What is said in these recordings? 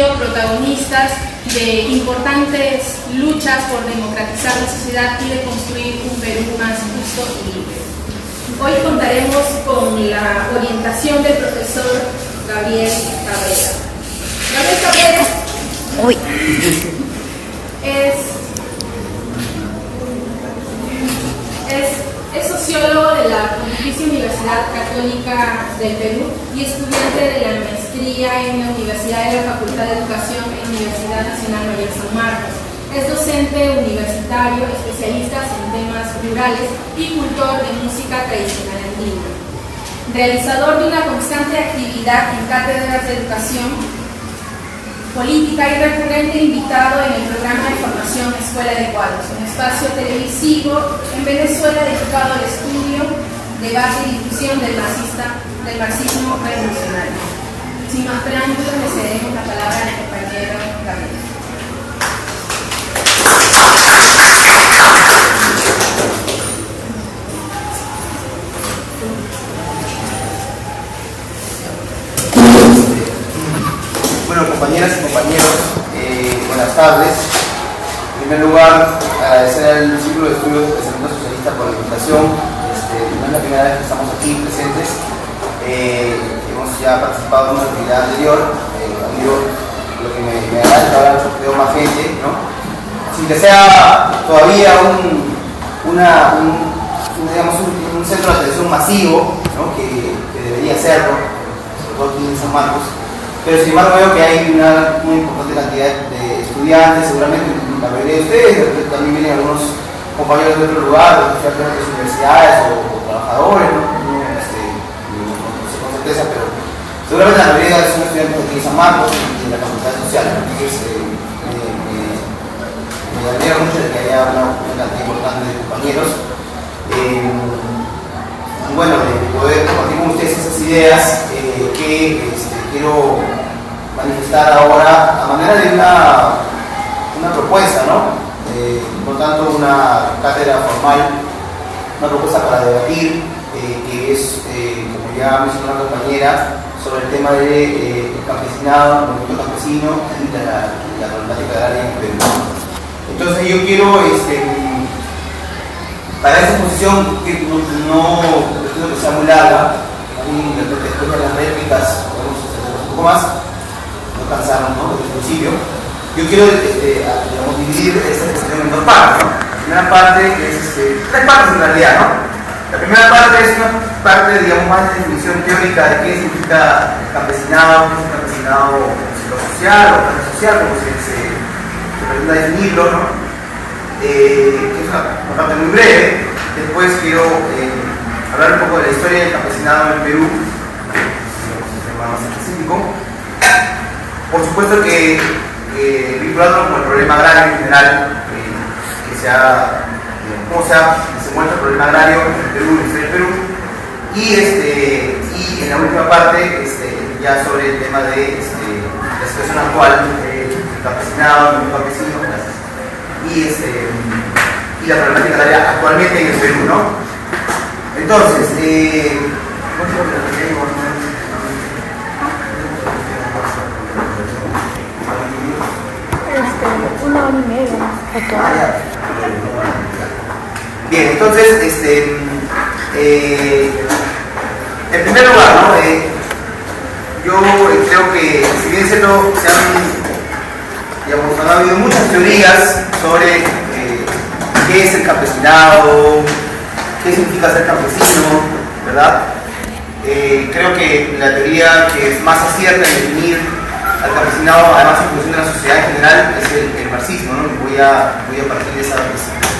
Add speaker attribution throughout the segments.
Speaker 1: protagonistas de importantes luchas por democratizar la sociedad y de construir un Perú más justo y libre. Hoy contaremos con la orientación del profesor Gabriel Cabrera. Gabriel Cabrera es sociólogo de la Pontificia Universidad Católica del Perú y estudiante de la maestría en la Universidad de la Facultad de Educación en la Universidad Nacional Mayor San Marcos. Es docente universitario, especialista en temas rurales y cultor de música tradicional andina. Realizador de una constante actividad en cátedras de educación política y recurrente invitado en el programa de formación Escuela de Cuadros, un espacio televisivo en Venezuela dedicado al estudio, debate y difusión del marxismo revolucionario. Sin más preámbulos, le cedemos la palabra al compañero Gabriel.
Speaker 2: Bueno, compañeras y compañeros, buenas tardes. En primer lugar, agradecer al Círculo de Estudios del Pensamiento Socialista por la invitación. No es la primera vez que estamos aquí presentes. Hemos ya participado en una actividad anterior. Lo que me agrada es que ahora veo más gente, ¿no? Sin que sea todavía un centro de atención masivo, ¿no? que debería serlo, sobre todo aquí en San Marcos. Pero sin embargo veo que hay una muy importante cantidad de estudiantes, seguramente la mayoría de ustedes, también vienen algunos compañeros de otro lugar, de otras universidades o trabajadores, no sé con certeza, pero seguramente la mayoría son estudiantes de aquí de San Marcos y de la Facultad Social. Entonces me alegra mucho de que haya una cantidad importante de compañeros. Bueno, de poder compartir con ustedes esas ideas que quiero manifestar ahora a manera de una propuesta, ¿no? Por tanto, una cátedra formal, una propuesta para debatir, que es, como ya mencionó la compañera, sobre el tema del campesinado, el movimiento campesino y la problemática agraria en Perú. Entonces yo quiero, para esta exposición, que no pretendo que sea muy larga, después de las réplicas podemos hacer un poco más, no cansaron, ¿no? Desde el principio. Yo quiero dividir esta exposición en dos partes, ¿no? La primera parte es, tres partes en realidad, ¿no? La primera parte es una parte, digamos, más de definición teórica de qué significa campesinado, qué es el campesinado social o clase social, como se pretende definirlo, ¿no? Que es una parte muy breve. Después quiero hablar un poco de la historia del campesinado en Perú, más específico. Por supuesto que vinculado con el problema agrario en general, cómo se ha desenvuelto el problema agrario en Perú, en la historia del Perú, y en la última parte ya sobre el tema de la situación actual del campesinado, del campesino, y la problemática agraria actualmente en el Perú, ¿no? Entonces,
Speaker 3: una hora y media.
Speaker 2: Bien, entonces, en primer lugar, ¿no? Yo creo que, si bien es cierto, han habido muchas teorías sobre qué es el campesinado, qué significa ser campesino, ¿verdad? Creo que la teoría que es más acierta en definir al campesinado, además en función de la sociedad en general, es el marxismo, ¿no? Voy a partir de ese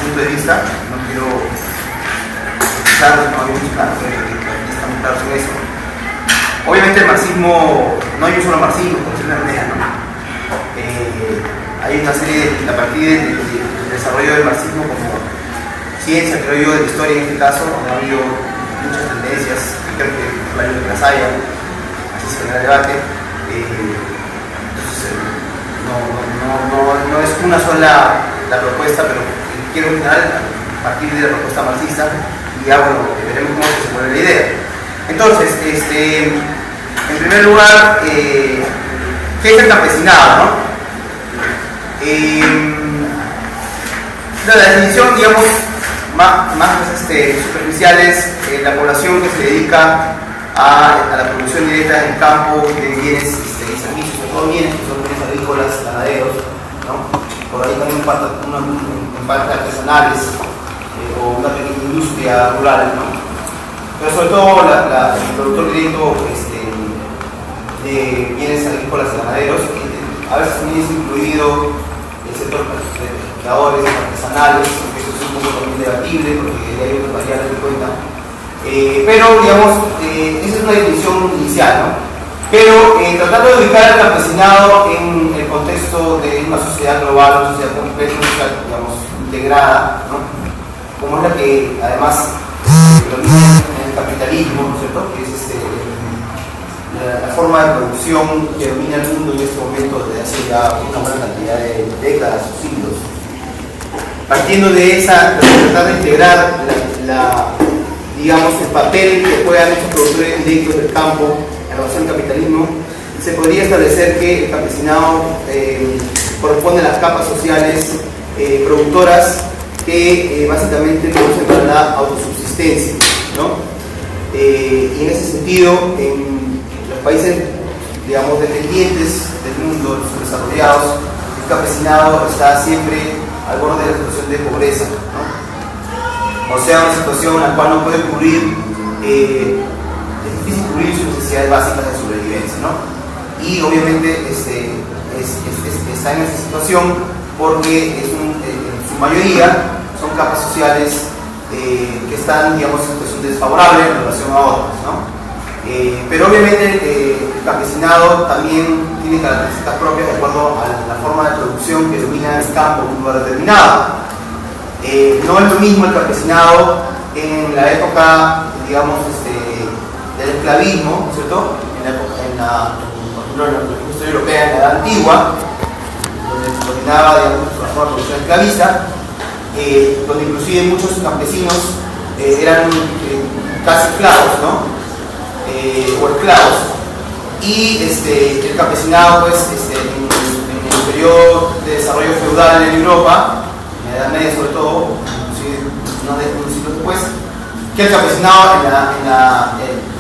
Speaker 2: punto de vista, no quiero no hay mucho claro, está muy claro sobre eso. Obviamente el marxismo, no hay un solo marxismo, como se plantea, ¿no? Hay una serie, a partir del desarrollo del marxismo como ciencia, creo yo, de la historia en este caso, ha habido muchas tendencias, creo que varios de las haya, así se genera el debate. Entonces, no es una sola la propuesta, pero quiero en general partir de la propuesta marxista y ya bueno, veremos cómo se mueve la idea. Entonces, en primer lugar, ¿Qué es el campesinado, no? La definición, digamos, más superficial es la población que se dedica a la producción directa en el campo de bienes y servicios, sobre todo bienes que son bienes agrícolas, ganaderos, ¿no? Por ahí también en parte artesanales o una pequeña industria rural, ¿no? Pero sobre todo el productor directo de bienes agrícolas y ganaderos, a veces también es incluido el sector de pescadores, artesanales, que eso es un poco también debatible porque hay otras variables en cuenta. Pero digamos, esa es una definición inicial, ¿no? Pero tratando de ubicar el campesinado en el contexto de una sociedad global, una sociedad completa, digamos, integrada, ¿no? Como es la que además predomina en el capitalismo, ¿no es cierto? Que es la forma de producción que domina el mundo en este momento desde hace ya una buena cantidad de décadas o siglos. Partiendo de esa, tratar de integrar digamos, el papel que juegan estos productores directos del campo en relación al capitalismo, se podría establecer que el campesinado corresponde a las capas sociales productoras que básicamente producen para la autosubsistencia, ¿no? Y en ese sentido, en los países, digamos, dependientes del mundo, los desarrollados, el campesinado está siempre al borde de la situación de pobreza, ¿no? O sea, una situación en la cual no puede cubrir, es difícil cubrir sus necesidades básicas de sobrevivencia, ¿no? Y obviamente está en esa situación porque en su mayoría son capas sociales que están, digamos, en situación desfavorable en relación a otras, ¿no? Pero obviamente el campesinado también tiene características propias de acuerdo a la forma de producción que domina el campo en un lugar determinado. No es lo mismo el campesinado en la época, digamos, del esclavismo, ¿cierto? En la historia europea, en la edad antigua, donde dominaba, digamos, la forma de producción esclavista, donde inclusive muchos campesinos eran casi esclavos, ¿no? O esclavos. Y el campesinado, pues, en el periodo de desarrollo feudal en Europa, en la Edad Media sobre todo, inclusive no de un siglo después, que el campesinado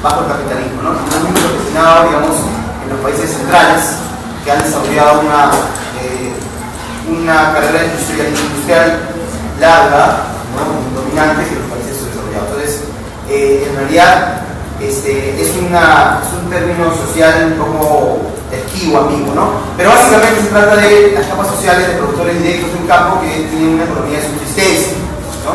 Speaker 2: bajo el capitalismo, ¿no? No es el mismo campesinado, digamos, en los países centrales que han desarrollado una carrera industrial larga, ¿no? Dominante que los países subdesarrollados. Entonces, en realidad, es un término social un poco esquivo, ambiguo, ¿no? Pero básicamente se trata de las capas sociales de productores directos de un campo que tienen una economía de subsistencia, ¿no?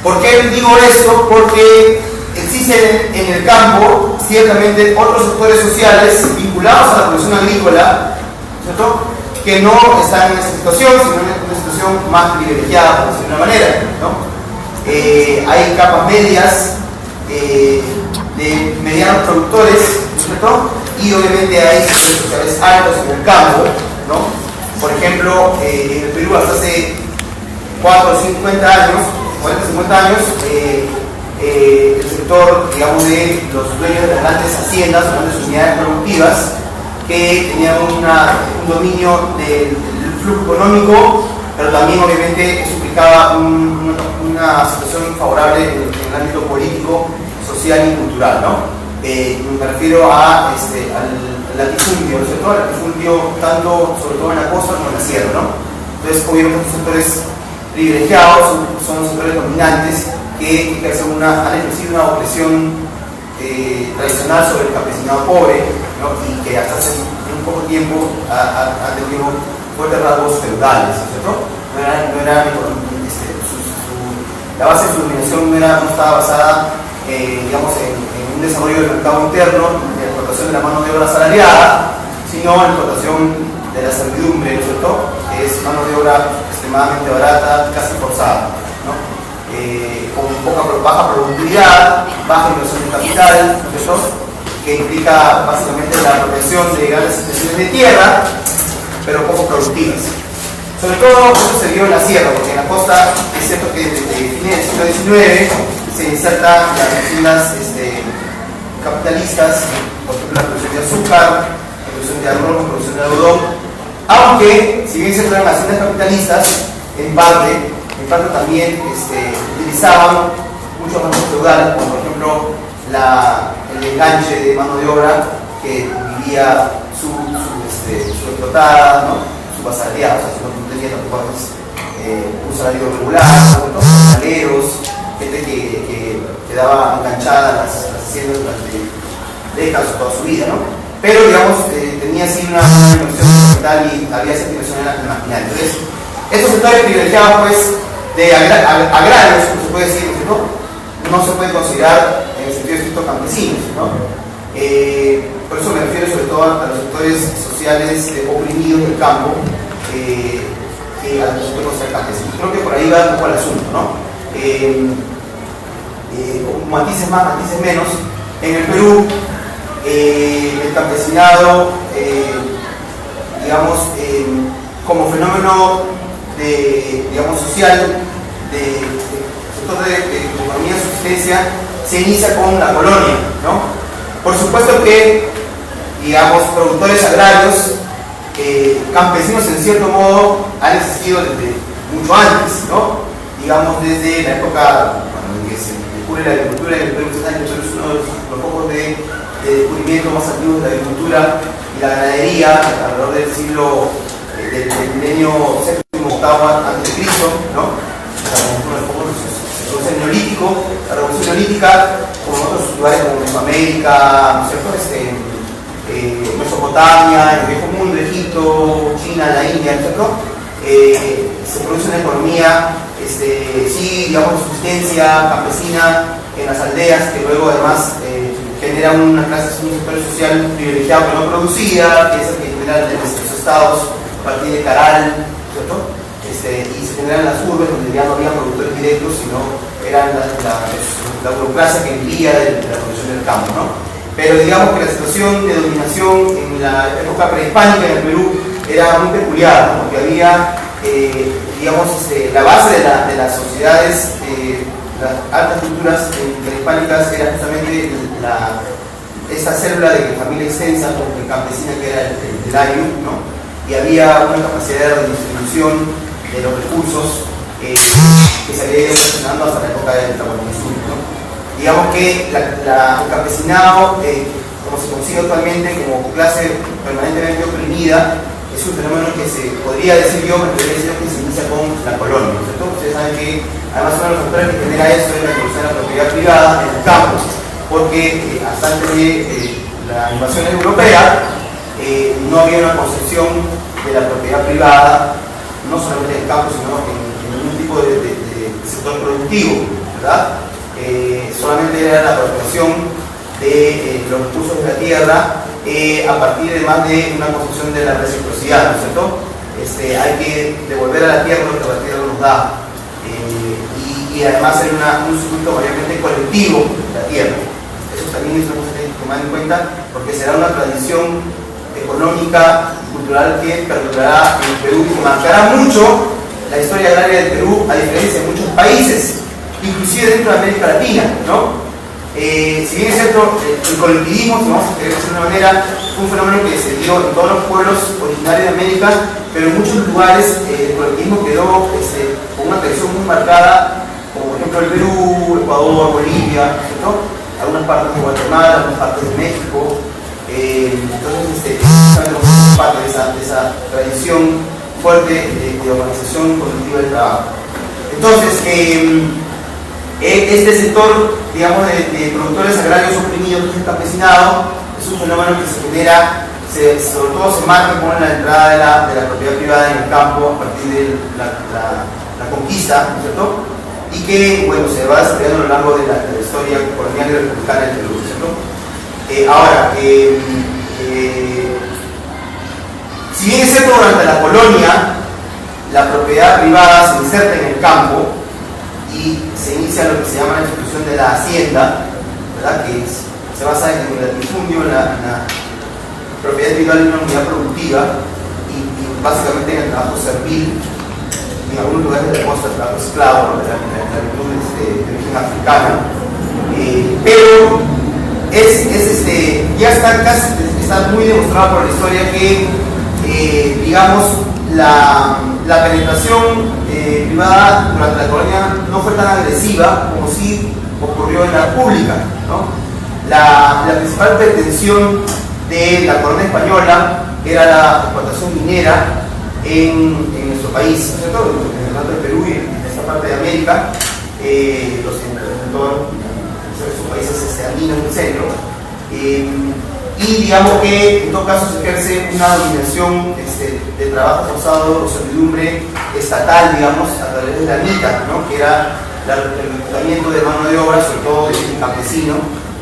Speaker 2: ¿Por qué digo esto? Porque existen en el campo ciertamente otros sectores sociales vinculados a la producción agrícola, ¿cierto? Que no están en esa situación, sino en una situación más privilegiada, por decirlo de una manera, ¿no? Hay capas medias de medianos productores, ¿cierto? Y obviamente hay sectores sociales altos en el campo, ¿no? Por ejemplo, en el Perú hasta hace 40 o 50 años, el sector, digamos, de los dueños de las grandes haciendas, grandes unidades productivas, que tenían un dominio del flujo económico, pero también obviamente eso implicaba una situación favorable en el ámbito político, social y cultural, ¿no? Me refiero al latifundio, ¿no es cierto? El latifundio tanto, sobre todo en la costa como en la sierra, ¿no? Entonces, obviamente, los sectores privilegiados son sectores dominantes que han ejercido una opresión tradicional sobre el campesinado pobre, ¿no? Y que hasta hace un poco tiempo han tenido fuertes rasgos feudales, ¿cierto? La base de su dominación no estaba basada, digamos, en un desarrollo del mercado interno, en la explotación de la mano de obra asalariada, sino en la explotación de la servidumbre, ¿no es cierto? Que es mano de obra extremadamente barata, casi forzada, ¿no? Con baja productividad, baja inversión de capital, ¿no es cierto? Que implica básicamente la apropiación de grandes extensiones de tierra, pero poco productivas. Sobre todo eso se vio en la sierra, porque en la costa es cierto que desde fines del siglo XIX se insertan las haciendas capitalistas, por ejemplo la producción de azúcar, de arroz, con producción de algodón, aunque si bien se fueron haciendas capitalistas, en parte también utilizaban muchos recursos feudales, como por ejemplo el enganche de mano de obra que vivía su explotada, ¿no? Su asalariado, o sea, si no tenía tampoco un salario regular, jornaleros, gente que quedaba enganchada a las haciendas durante décadas o toda su vida, ¿no? Pero, digamos, tenía así una inversión capital y había esa inversión en la maquinaria. Entonces, estos sectores privilegiados, pues, de agrarios, como se puede decir, no se puede considerar en el sentido estricto campesinos, ¿no? Por eso me refiero sobre todo a los sectores sociales oprimidos del campo, que a los que se puede considerar campesinos. Creo que por ahí va un poco el asunto, ¿no? Matices más, matices menos. En el Perú, el campesinado, digamos, como fenómeno social, de sector de economía de subsistencia, se inicia con la colonia, ¿no? Por supuesto que, digamos, productores agrarios, campesinos en cierto modo, han existido desde mucho antes, ¿no? Digamos, desde la época en que se descubre la agricultura en el Perú. Ustedes saben que el Perú es uno de los focos de descubrimiento más antiguos de la agricultura y la ganadería alrededor del siglo del milenio VII, VIII antes de Cristo, ¿no? Uno de los focos del neolítico, la revolución neolítica, como en otros lugares como Mesoamérica, ¿no es cierto? Mesopotamia, el Viejo Mundo, Egipto, China, la India, ¿no? Se produce una economía, sí, digamos, de subsistencia campesina en las aldeas, que luego además genera una clase, un sector social privilegiado que no producía, que es el que genera los estados a partir de Caral, ¿cierto? Y se generan las urbes donde ya no había productores directos, sino eran la burocracia que vivía de la producción del campo, ¿no? Pero digamos que la situación de dominación en la época prehispánica en el Perú era muy peculiar, ¿no? Porque había, digamos, la base de las sociedades, las altas culturas prehispánicas era justamente esa célula de familia extensa, campesina, que era el ayu, ¿no? Y había una capacidad de distribución de los recursos que se había ido funcionando hasta la época del Tahuantinsuyo, ¿no? Digamos que el campesinado, como se consigue actualmente como clase permanentemente oprimida, es un fenómeno que se podría decir yo, me podría decir que se inicia con la colonia, ¿cierto? Ustedes saben que además uno de los factores que genera esto es la introducción de la propiedad privada en el campo, porque hasta antes de la invasión europea no había una concepción de la propiedad privada, no solamente en el campo, sino en ningún tipo de sector productivo, ¿verdad? Solamente era la apropiación de los recursos de la tierra a partir además de una concepción de la reciprocidad, ¿no es cierto? Hay que devolver a la tierra lo que la tierra nos da, y además era un circuito mayormente colectivo de la tierra. Eso también es una cosa que hay que tomar en cuenta, porque será una tradición económica y cultural que perdurará en el Perú y que marcará mucho la historia agraria del Perú, a diferencia de muchos países, inclusive dentro de América Latina, ¿no? Si bien es cierto, el colectivismo, si vamos a querer decir de una manera, fue un fenómeno que se dio en todos los pueblos originarios de América, pero en muchos lugares el colectivismo quedó con una tradición muy marcada, como por ejemplo el Perú, Ecuador, Bolivia, ¿cierto? Algunas partes de Guatemala, algunas partes de México. Entonces, es parte de esa tradición fuerte de organización colectiva del trabajo. Entonces, este sector, digamos, de productores agrarios oprimidos, que es el campesinado, es un fenómeno que se genera, sobre todo se marca con la entrada de la propiedad privada en el campo a partir de la conquista, ¿no es cierto? Y que, bueno, se va desarrollando a lo largo de la historia colonial y republicana del Perú, ¿cierto? Ahora, si bien es cierto, durante la colonia la propiedad privada se inserta en el campo y se inicia lo que se llama la institución de la hacienda, ¿verdad? Que se basa en el latifundio, en la propiedad individual de una unidad productiva y básicamente en el trabajo servil, en algunos lugares de la costa, el trabajo esclavo, de la esclavitud de origen africana, pero ya está casi está muy demostrado por la historia que, digamos, la penetración privada durante la colonia no fue tan agresiva como sí ocurrió en la República, ¿no? La principal pretensión de la corona española era la explotación minera en nuestro país, ¿cierto? En el norte del Perú y en esta parte de América, todos esos países andinos del centro. Y digamos que en todo caso se ejerce una dominación de trabajo forzado o servidumbre estatal, digamos, a través de la MITA, ¿no? Que era el reclutamiento de mano de obra, sobre todo de campesino,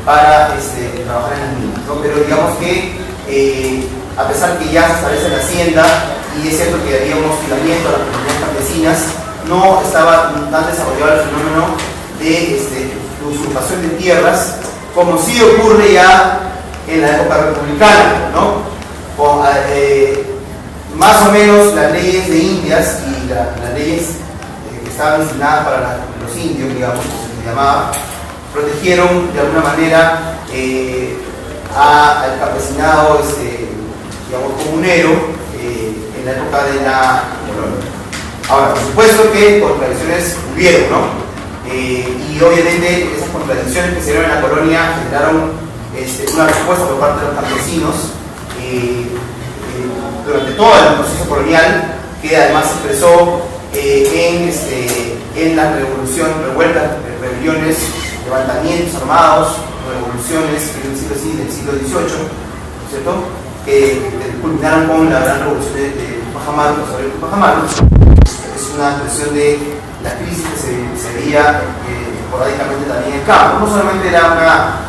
Speaker 2: para trabajar en las minas, ¿no? Pero digamos que a pesar que ya se establece la hacienda y es cierto que había un hostigamiento a las comunidades campesinas, no estaba tan desarrollado el fenómeno de usurpación de tierras como sí ocurre ya en la época republicana, ¿no? Más o menos las leyes de Indias y las leyes que estaban destinadas para los indios, digamos, como se llamaba, protegieron de alguna manera al campesinado digamos, comunero en la época de la colonia. Ahora, por supuesto que contradicciones hubieron, ¿no? Y obviamente esas contradicciones que se dieron en la colonia generaron una respuesta por parte de los campesinos durante todo el proceso colonial, que además se expresó en la revolución, revueltas, rebeliones, levantamientos armados, revoluciones del siglo XVIII, ¿cierto? Que culminaron con la gran revolución de Tupac Amaru, Tupac Amaru. Es una expresión de la crisis que se veía esporádicamente también en el campo. No solamente era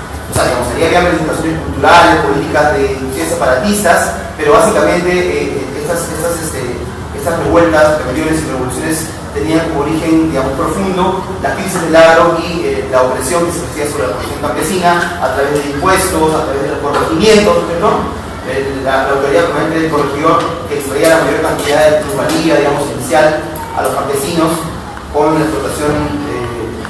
Speaker 2: había manifestaciones culturales, políticas de inclusión separatistas, pero básicamente estas revueltas, rebeliones y revoluciones tenían como origen, digamos, profundo la crisis del agro y la opresión que se ejercía sobre la población campesina a través de impuestos, a través de los corregimientos, ¿no? La autoridad permanente del corregidor que extraía la mayor cantidad de plusvalía, digamos, inicial a los campesinos con la explotación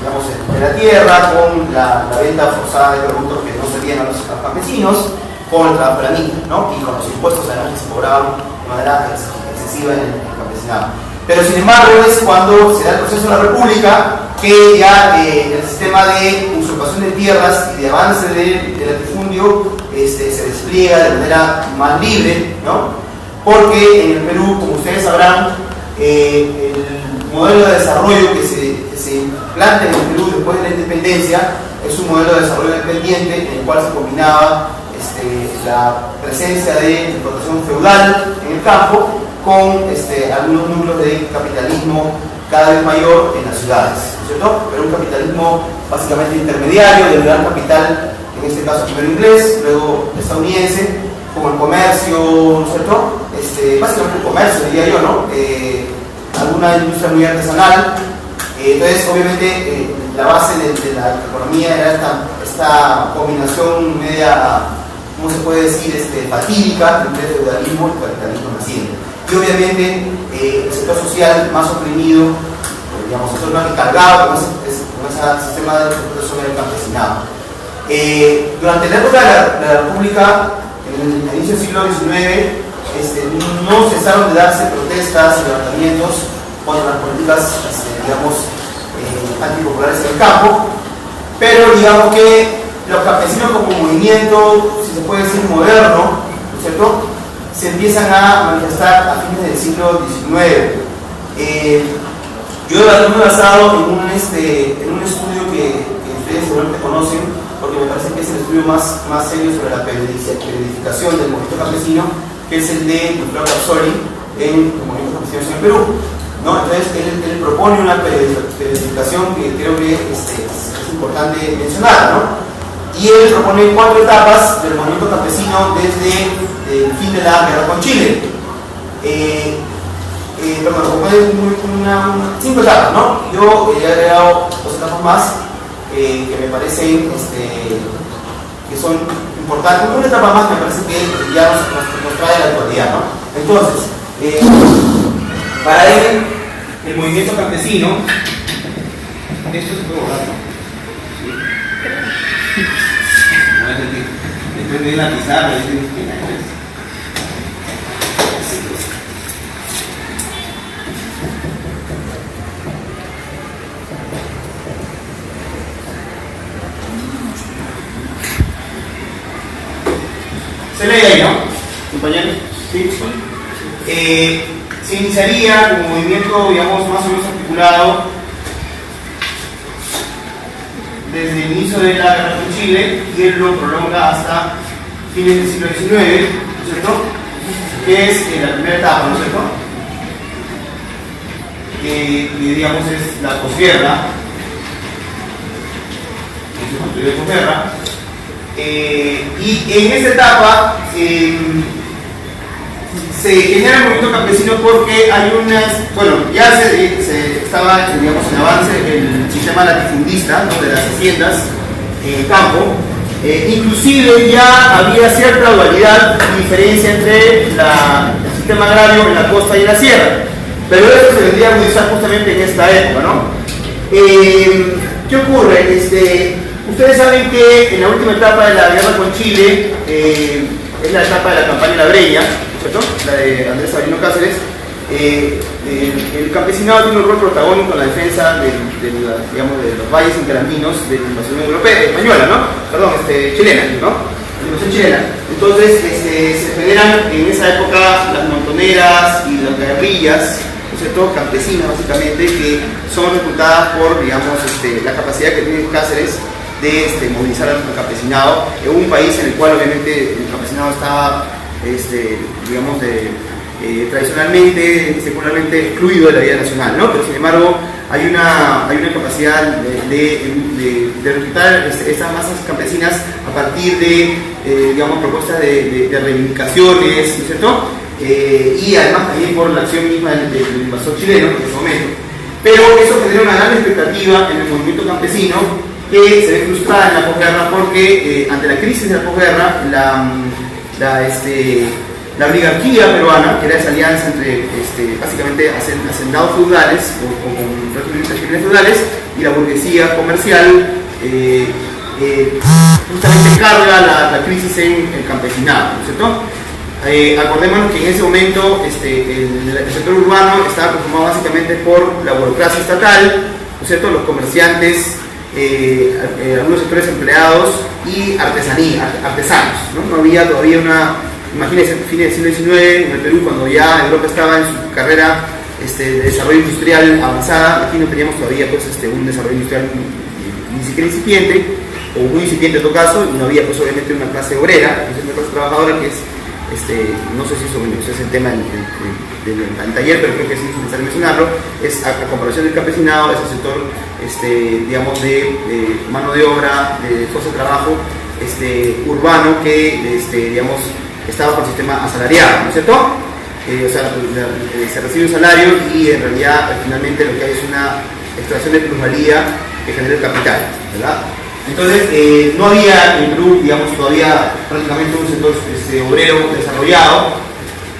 Speaker 2: digamos, de la tierra, con la venta forzada de productos que no servían a los campesinos, con el trabajo de la mina, ¿no? Y con los impuestos además que se cobraban de manera excesiva en el campesinado. Pero sin embargo es cuando se da el proceso de la República que ya el sistema de usurpación de tierras y de avance del latifundio se despliega de manera más libre, ¿no? Porque en el Perú, como ustedes sabrán, el modelo de desarrollo que se plantea en el Perú después de la independencia es un modelo de desarrollo dependiente en el cual se combinaba la presencia de explotación feudal en el campo con algunos núcleos de capitalismo cada vez mayor en las ciudades, ¿cierto? Pero un capitalismo básicamente intermediario del gran capital, en este caso primero inglés, luego estadounidense, como el comercio, ¿no es cierto? Básicamente el comercio, diría yo, ¿no? Alguna industria muy artesanal. Entonces, obviamente, la base de la economía era esta combinación media, ¿cómo se puede decir?, fatídica entre el feudalismo y el capitalismo naciente. Y obviamente, el sector social más oprimido, digamos, el sector más recargado con ese sistema de explotación del campesinado. Durante la época de la República, en el inicio del siglo XIX, no cesaron de darse protestas y levantamientos contra las políticas, digamos, antipopulares en el campo, pero digamos que los campesinos como movimiento, si se puede decir moderno, ¿no es cierto?, se empiezan a manifestar a fines del siglo XIX. Yo me he basado en un estudio que ustedes seguramente conocen, porque me parece que es el estudio más serio sobre la periodificación del movimiento campesino, que es el de Dr. Capsoli en los movimientos campesinos en el Perú, ¿no? Entonces él propone una periodificación que creo que es importante mencionar, ¿no? Y él propone 4 etapas del movimiento campesino desde el fin de la guerra con Chile. Propone 5 etapas, ¿no? Yo he agregado 2 etapas más que me parecen que son importantes. Una etapa más me parece que ya nos trae la actualidad, ¿no? Entonces, para él, el movimiento campesino, esto se puede borrar, ¿no? Ustedes ven la pizarra y dicen, ¿quién es? Se lee ahí, ¿no? Compañeros. Sí. Se iniciaría como movimiento, digamos, más o menos articulado desde el inicio de la guerra con Chile y él lo prolonga hasta fines del siglo XIX, ¿no es cierto? Que es la primera etapa, ¿no es cierto? Que digamos es la posguerra, y en esta etapa se genera el movimiento campesino porque hay unas, bueno, ya se estaba, digamos, en avance el sistema latifundista, ¿no?, de las haciendas en el campo. Inclusive ya había cierta dualidad y diferencia entre el sistema agrario en la costa y en la sierra, pero eso se vendría a agudizar justamente en esta época, ¿no? ¿Qué ocurre? Ustedes saben que en la última etapa de la guerra con Chile, es la etapa de la campaña La Breña, ¿cierto?, la de Andrés Sabino Cáceres. El campesinado tiene un rol protagónico en la defensa de los valles interandinos de la invasión europea, española, ¿no? Perdón, chilena, ¿no? La invasión chilena. Entonces, se generan en esa época las montoneras y las guerrillas, ¿no es cierto?, campesinas básicamente, que son reclutadas por, digamos, la capacidad que tiene Cáceres de movilizar al campesinado en un país en el cual obviamente el campesinado estaba, digamos, tradicionalmente, secularmente excluido de la vida nacional, ¿no? Pero sin embargo hay una capacidad de reclutar estas masas campesinas a partir de, digamos, propuestas de reivindicaciones, ¿no es cierto? Y además también por la acción misma del invasor chileno en ese momento. Pero eso genera una gran expectativa en el movimiento campesino, que se ve frustrada en la posguerra porque ante la crisis de la posguerra la oligarquía peruana, que era esa alianza entre básicamente hacendados feudales o regímenes feudales y la burguesía comercial, justamente carga la crisis en el campesinado, ¿no es cierto? Acordémonos que en ese momento el sector urbano estaba conformado básicamente por la burocracia estatal, ¿no es cierto?, los comerciantes, algunos sectores empleados y artesanos, ¿no? No había todavía imagínense, fines del siglo XIX en el Perú, cuando ya Europa estaba en su carrera de desarrollo industrial avanzada. Aquí no teníamos todavía pues, un desarrollo industrial ni siquiera incipiente, o muy incipiente en todo caso, y no había pues obviamente una clase obrera, una clase trabajadora que es, no sé si eso es el tema del taller, pero creo que sí es necesario mencionarlo, es a comparación del campesinado, es el sector, digamos, de mano de obra, de fuerza de trabajo, urbano, que, digamos, estaba por sistema asalariado, ¿no es cierto? O sea, se recibe un salario y en realidad finalmente lo que hay es una extracción de plusvalía que genera el capital, ¿verdad? Entonces, no había en Perú, digamos, todavía prácticamente un sector obrero desarrollado.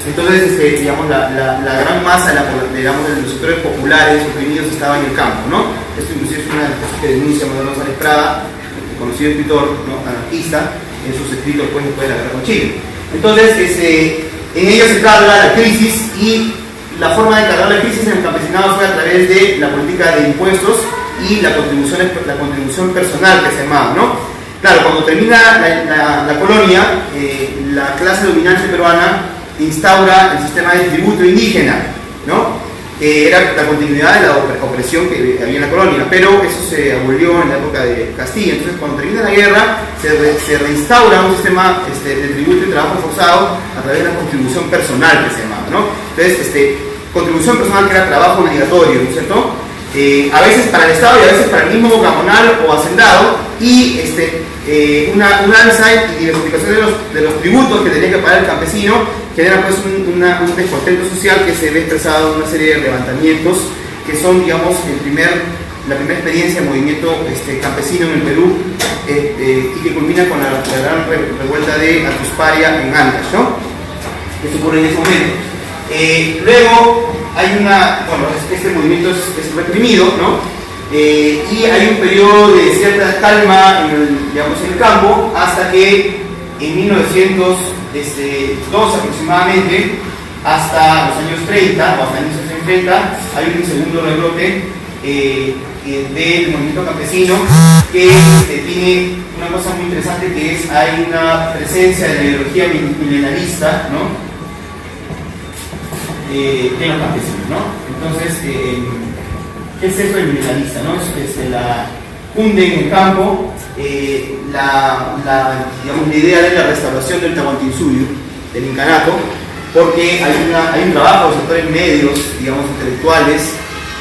Speaker 2: Entonces, digamos, la gran masa digamos, de los sectores populares oprimidos estaba en el campo, ¿no? Esto inclusive es una de las cosas que denuncia Manuel González Prada, el conocido escritor, ¿no?, anarquista, en sus escritos después de la guerra con Chile. Entonces, en ello se carga la crisis, y la forma de cargar la crisis en el campesinado fue a través de la política de impuestos y la contribución personal que se llamaba, ¿no? Claro, cuando termina la colonia, la clase dominante peruana instaura el sistema de tributo indígena, ¿no? Era la continuidad de la opresión que había en la colonia, pero eso se abolió en la época de Castilla. Entonces, cuando termina la guerra, se reinstaura un sistema de tributo y trabajo forzado a través de la contribución personal que se llamaba, ¿no? Entonces, contribución personal que era trabajo obligatorio, ¿no es cierto? A veces para el Estado y a veces para el mismo gamonal o hacendado, y un alza y diversificación de los tributos que tenía que pagar el campesino genera pues un descontento social que se ve expresado en una serie de levantamientos que son, digamos, la primera experiencia de movimiento campesino en el Perú, y que culmina con la gran revuelta de Atusparia en Ancash, ¿no? Esto ocurre en ese momento. Luego hay este movimiento es reprimido, ¿no? Y hay un periodo de cierta calma en el campo, hasta que en 1902 aproximadamente, hasta los años 30, o hasta los años 30, hay un segundo rebrote del movimiento campesino que tiene una cosa muy interesante, que es, hay una presencia de la ideología milenarista, ¿no? En los campesinos, ¿no? Entonces, ¿qué es eso de milenarista, no? La cunde en el campo digamos, la idea de la restauración del Tahuantinsuyo, del incanato, porque hay un trabajo de sectores medios, digamos, intelectuales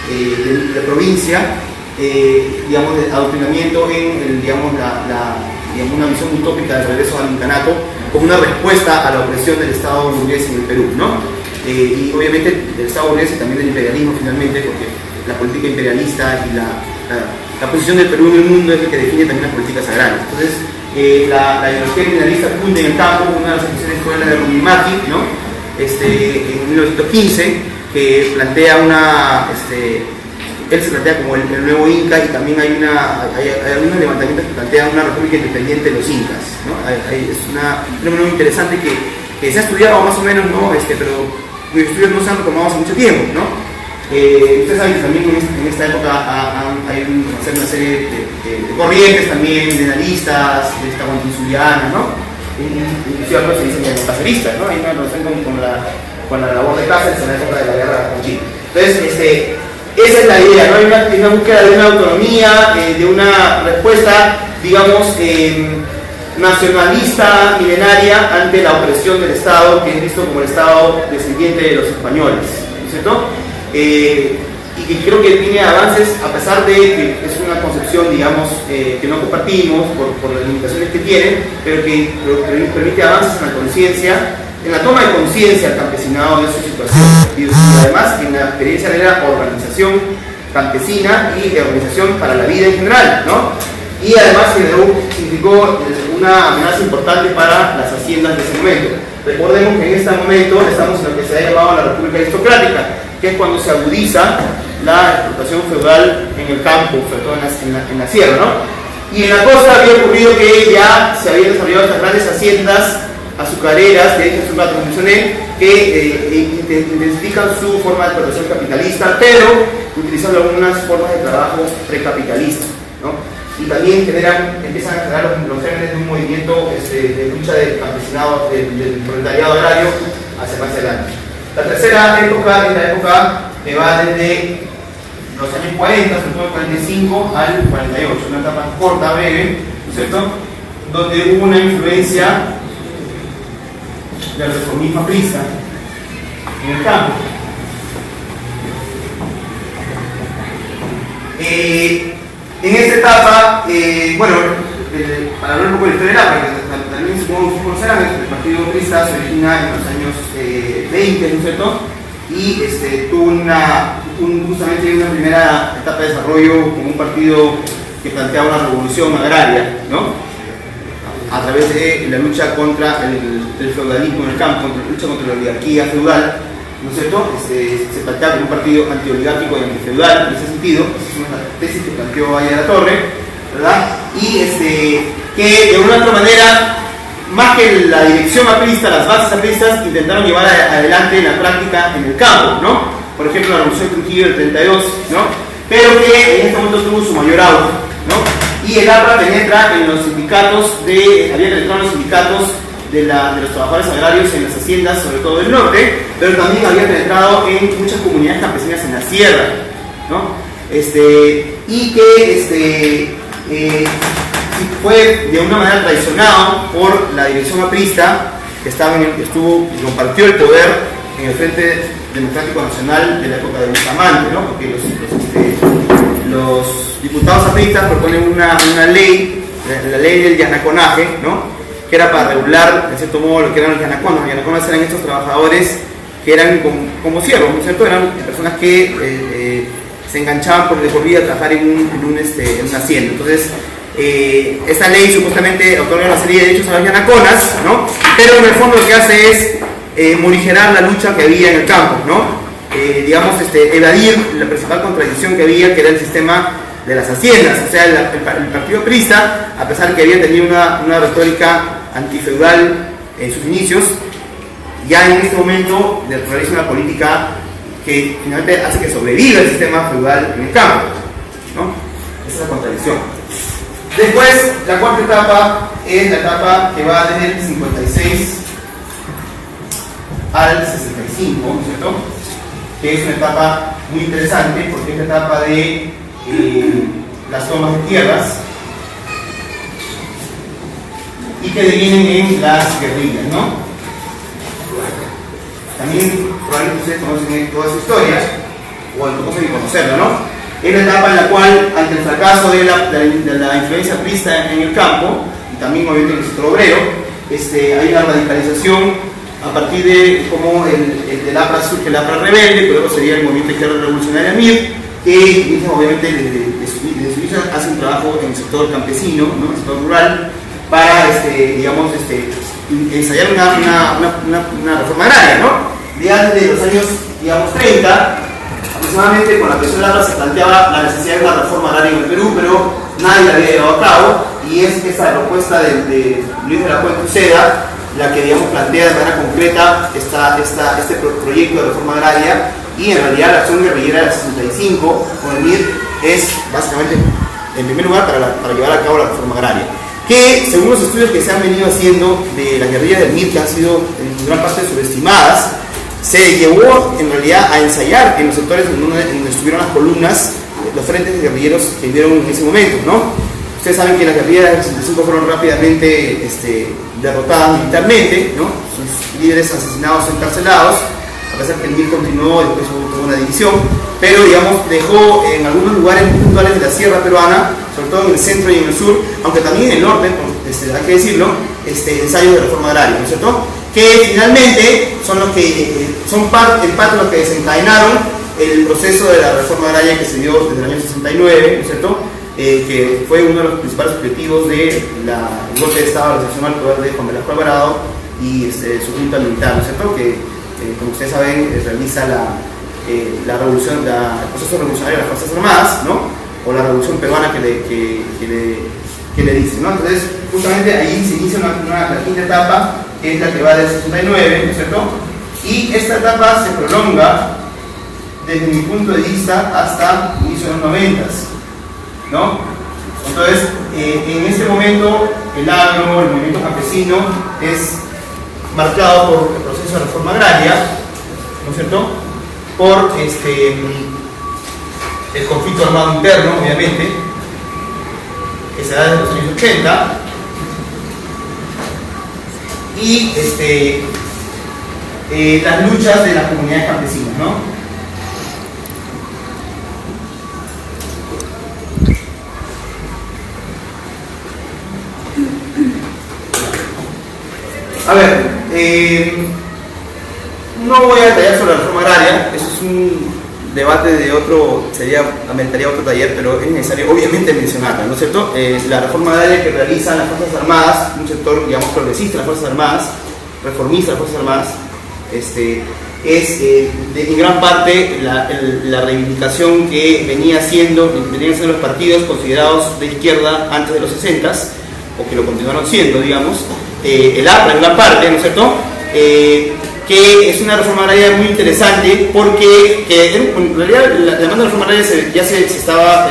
Speaker 2: de la provincia, digamos, de adoctrinamiento en digamos, digamos, una visión utópica del regreso al incanato como una respuesta a la opresión del Estado burgués en el Perú, ¿no? Y obviamente del Estado burgués y también del imperialismo finalmente, porque la política imperialista y la posición del Perú en el mundo es la que define también las políticas agrarias. Entonces, la ideología milenarista cunde en el campo. Una de las expresiones fue la de Rumimaki, ¿no? En 1915, que plantea él se plantea como el nuevo Inca, y también hay algunos levantamientos que plantean una república independiente de los Incas, ¿no? Es un fenómeno muy interesante que se ha estudiado más o menos, ¿no? Pero los estudios no se han retomado hace mucho tiempo, ¿no? Ustedes saben que también en esta época hay una serie de corrientes también milenalistas, de esta tahuantinsuliana, ¿no? Inclusive algunos se dicen como caceristas, ¿no? Hay una relación con la labor de Cáceres en la época de la guerra con Chile. Entonces, esa es la idea, ¿no? Hay una búsqueda de una autonomía, de una respuesta, digamos, nacionalista, milenaria, ante la opresión del Estado, que es visto como el Estado descendiente de los españoles, ¿no es cierto? Y que creo que tiene avances, a pesar de que es una concepción, digamos, que no compartimos por las limitaciones que tiene, pero que permite avances en la conciencia, en la toma de conciencia del campesinado de su situación, y además en la experiencia de la organización campesina y de organización para la vida en general, ¿no? Y además significó una amenaza importante para las haciendas de ese momento. Recordemos que en este momento estamos en lo que se ha llamado la República Aristocrática, que es cuando se agudiza la explotación feudal en el campo, sobre todo en la sierra, ¿no? Y en la costa había ocurrido que ya se habían desarrollado estas grandes haciendas azucareras, de hecho es un dato que mencioné, que intensifican su forma de explotación capitalista, pero utilizando algunas formas de trabajo precapitalistas, ¿no? Y también empiezan a generar los gérmenes de un movimiento de lucha del campesinado, del proletariado agrario hacia más adelante. La tercera época es la época que va desde los años 40, sobre todo el 45 al 48, una etapa corta, breve, ¿no es cierto?, donde hubo una influencia del reformismo aprista en el campo. En esta etapa, bueno, para hablar un poco de la historia del APRA, que también supongo que conocerán, el partido aprista se origina en los años 20, ¿no es cierto? Y tuvo justamente una primera etapa de desarrollo como un partido que planteaba una revolución agraria, ¿no? A través de la lucha contra el feudalismo en el campo, la lucha contra la oligarquía feudal, ¿no es cierto? Se planteaba como un partido antioligárquico y antifeudal en ese sentido. Esa es una tesis que planteó Valle de la Torre, ¿verdad? Y que de una u otra manera, más que la dirección aprista, las bases apristas intentaron llevar adelante la práctica en el campo, ¿no? Por ejemplo, la Revolución de Trujillo del 32, ¿no? Pero que en este momento tuvo su mayor auge, ¿no? Y el APRA penetra en los sindicatos había penetrado en los sindicatos de los trabajadores agrarios en las haciendas, sobre todo del norte, pero también había penetrado en muchas comunidades campesinas en la sierra, ¿no? Y que fue de una manera traicionado por la dirección aprista, que compartió el poder en el Frente Democrático Nacional de la época de Bustamante, ¿no? Porque los diputados apristas proponen una ley, la ley del yanaconaje, ¿no? Que era para regular, de cierto modo, lo que eran los yanaconas. Los yanaconas eran estos trabajadores que eran como siervos, ¿no es cierto? Eran personas que se enganchaban por vida a trabajar en una hacienda. Entonces, esta ley supuestamente otorga una serie de derechos a las yanaconas, ¿no? Pero en el fondo lo que hace es morigerar la lucha que había en el campo, ¿no? Digamos, evadir la principal contradicción que había, que era el sistema de las haciendas. O sea, el partido aprista, a pesar de que había tenido una retórica antifeudal en sus inicios, ya en este momento realiza una política que finalmente hace que sobreviva el sistema feudal en el campo, ¿no? Esa es la contradicción. Después, la cuarta etapa es la etapa que va desde el 56 al 65, ¿no es cierto? Que es una etapa muy interesante porque es la etapa de las tomas de tierras y que devienen en las guerrillas, ¿no? También probablemente ustedes conocen toda esa historia, o tampoco se conocerla, ¿no? Es la etapa en la cual, ante el fracaso de la influencia aprista en el campo, y también obviamente en el sector obrero, hay una radicalización a partir de cómo del APRA surge el APRA rebelde, que luego sería el movimiento izquierdo revolucionario MIR, que obviamente desde su inicio hace un trabajo en el sector campesino, ¿no? En el sector rural, para ensayar una reforma agraria, ¿no? Ya desde los años 30, aproximadamente, con la presión del APRA se planteaba la necesidad de una reforma agraria en el Perú, pero nadie la había llevado a cabo, y es esa propuesta de Luis de la Puente Uceda la que, digamos, plantea de manera concreta este proyecto de reforma agraria, y en realidad la acción guerrillera del 65 con el MIR es básicamente, en primer lugar, para llevar a cabo la reforma agraria, que según los estudios que se han venido haciendo de las guerrillas del MIR, que han sido en gran parte subestimadas, se llevó en realidad a ensayar en los sectores donde estuvieron las columnas, los frentes guerrilleros que vivieron en ese momento, ¿no? Ustedes saben que las guerrillas del 65 fueron rápidamente derrotadas militarmente, ¿no? Sus líderes asesinados o encarcelados, a pesar que el MIR continuó, después hubo una división, pero, digamos, dejó en algunos lugares puntuales de la sierra peruana, sobre todo en el centro y en el sur, aunque también en el norte, hay que decirlo, ensayos de reforma agraria, ¿no es cierto?, que finalmente son los que son en parte los que desencadenaron el proceso de la reforma agraria que se dio desde el año 69, ¿no es cierto?, que fue uno de los principales objetivos del golpe de Estado, la excepción al poder de Juan Velasco Alvarado y su junta militar, ¿no es cierto?, que como ustedes saben realiza la revolución, el proceso revolucionario de las Fuerzas Armadas, ¿no?, o la revolución peruana que le dicen, ¿no? Entonces, justamente ahí se inicia la quinta etapa, que es la que va del 69, ¿no es cierto?, y esta etapa se prolonga desde mi punto de vista hasta inicio de los 90, ¿no? Entonces, en este momento el agro, el movimiento campesino es marcado por el proceso de reforma agraria, ¿no es cierto?, por el conflicto armado interno, obviamente, que se da desde los años 80, y las luchas de las comunidades campesinas, ¿no? A ver, no voy a detallar sobre la reforma agraria, eso es un debate de otro, ameritaría otro taller, pero es necesario obviamente mencionarla, ¿no es cierto? La reforma agraria que realizan las Fuerzas Armadas, un sector, digamos, progresista de las Fuerzas Armadas, reformista de las Fuerzas Armadas, es en gran parte la reivindicación que venían haciendo los partidos considerados de izquierda antes de los 60s, o que lo continuaron siendo, digamos, el APRA en gran parte, ¿no es cierto?, que es una reforma agraria muy interesante porque en realidad la demanda de reforma agraria ya se estaba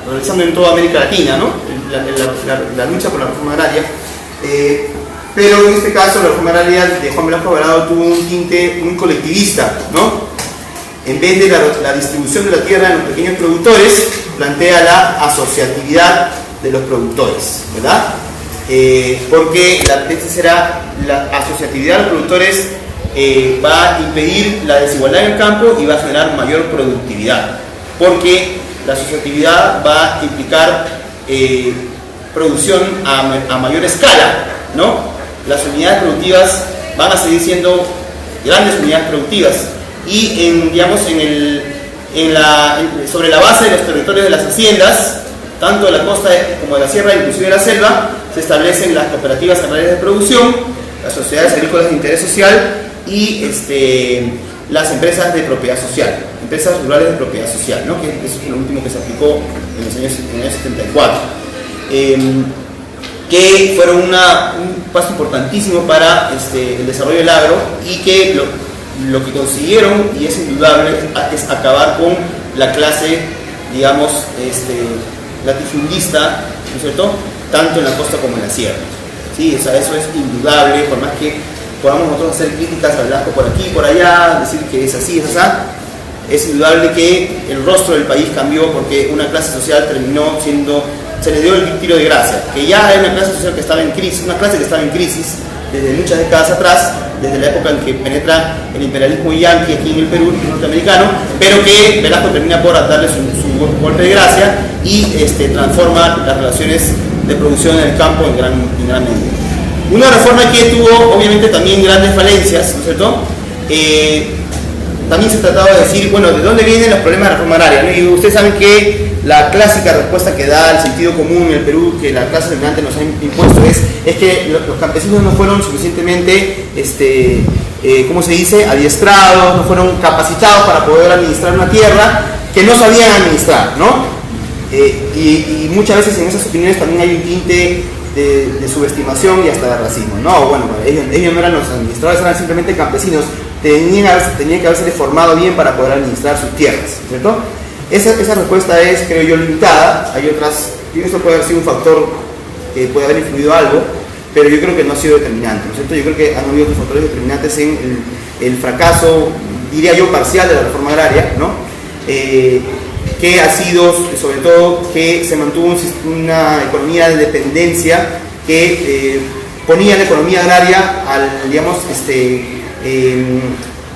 Speaker 2: realizando en toda América Latina, ¿no?, la lucha por la reforma agraria, pero en este caso la reforma agraria de Juan Velasco Alvarado tuvo un tinte muy colectivista, ¿no? En vez de la distribución de la tierra en los pequeños productores, plantea la asociatividad de los productores, ¿verdad? Porque la asociatividad de los productores va a impedir la desigualdad en el campo y va a generar mayor productividad, porque la asociatividad va a implicar producción a mayor escala, ¿no? Las unidades productivas van a seguir siendo grandes unidades productivas y sobre la base de los territorios de las haciendas, tanto de la costa como de la sierra, inclusive de la selva, se establecen las cooperativas agrarias de producción, las sociedades agrícolas de interés social y las empresas de propiedad social, empresas rurales de propiedad social, ¿no?, que eso es lo último que se aplicó en los años 74. que fueron un paso importantísimo para el desarrollo del agro, y que lo que consiguieron, y es indudable, es acabar con la clase, digamos, latifundista, ¿no es cierto?, tanto en la costa como en la sierra. ¿Sí? O sea, eso es indudable, por más que podamos nosotros hacer críticas al Velasco por aquí y por allá, decir que es así, es así. Es indudable que el rostro del país cambió porque una clase social se le dio el tiro de gracia, que ya era una clase social que estaba en crisis, una clase que estaba en crisis desde muchas décadas atrás, desde la época en que penetra el imperialismo yanqui aquí en el Perú norteamericano, pero que Velasco termina por darle su golpe de gracia y transforma las relaciones de producción en el campo en gran medida. Una reforma que tuvo obviamente también grandes falencias, ¿no es cierto? También se trataba de decir, bueno, ¿de dónde vienen los problemas de la reforma agraria? ¿No? Y ustedes saben que la clásica respuesta que da el sentido común en el Perú, que la clase dominante nos ha impuesto, es que los campesinos no fueron suficientemente, ¿cómo se dice?, adiestrados, no fueron capacitados para poder administrar una tierra que no sabían administrar, ¿no? Y muchas veces en esas opiniones también hay un tinte de subestimación y hasta de racismo. No, bueno, ellos no eran los administradores, eran simplemente campesinos. Tenían que haberse formado bien para poder administrar sus tierras, ¿cierto? Esa respuesta es, creo yo, limitada. Hay otras, y esto puede haber sido un factor que puede haber influido algo, pero yo creo que no ha sido determinante, ¿no es cierto? Yo creo que han habido otros factores determinantes en el fracaso, diría yo, parcial de la reforma agraria, ¿no? Que ha sido, sobre todo, que se mantuvo una economía de dependencia que ponía la economía agraria al, digamos,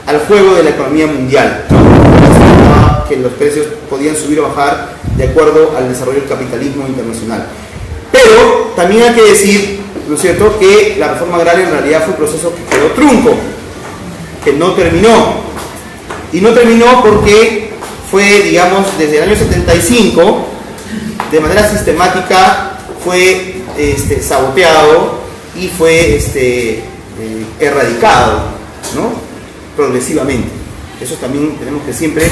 Speaker 2: al juego de la economía mundial, ¿no? Que los precios podían subir o bajar de acuerdo al desarrollo del capitalismo internacional. Pero también hay que decir, ¿no es cierto?, que la reforma agraria en realidad fue un proceso que quedó trunco, que no terminó. Y no terminó porque fue, digamos, desde el año 75, de manera sistemática, fue saboteado y fue erradicado, ¿no?, progresivamente. Eso también tenemos que siempre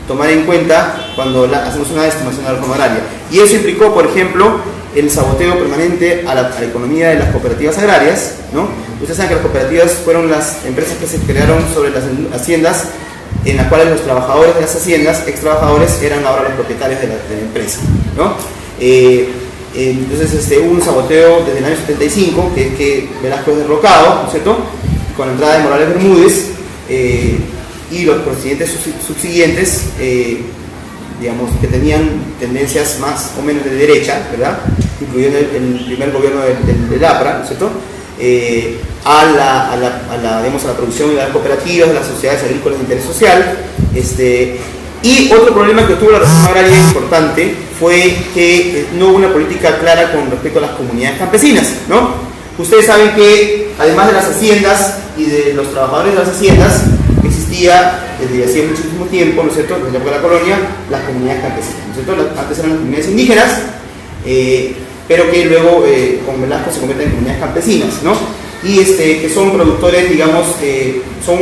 Speaker 2: tomar en cuenta cuando hacemos una estimación de la reforma agraria. Y eso implicó, por ejemplo, el saboteo permanente a la economía de las cooperativas agrarias, ¿no? Ustedes saben que las cooperativas fueron las empresas que se crearon sobre las haciendas, en las cuales los trabajadores de las haciendas, ex-trabajadores, eran ahora los propietarios de la empresa, ¿no? Entonces hubo un saboteo desde el año 75, que es que Velasco es derrocado, ¿no es cierto?, con la entrada de Morales Bermúdez, y los presidentes subsiguientes, digamos, que tenían tendencias más o menos de derecha, ¿verdad?, incluyendo el primer gobierno del APRA, ¿no es cierto?, a la producción de las cooperativas, de las sociedades agrícolas de interés social. Y otro problema que tuvo la reforma agraria importante fue que no hubo una política clara con respecto a las comunidades campesinas, ¿no? Ustedes saben que además de las haciendas y de los trabajadores de las haciendas, existía desde hacía muchísimo tiempo, ¿no es cierto?, desde la época de la colonia, las comunidades campesinas, ¿no es cierto? Antes eran las comunidades indígenas, pero que luego con Velasco se convierten en comunidades campesinas, ¿no? Y que son productores, digamos, son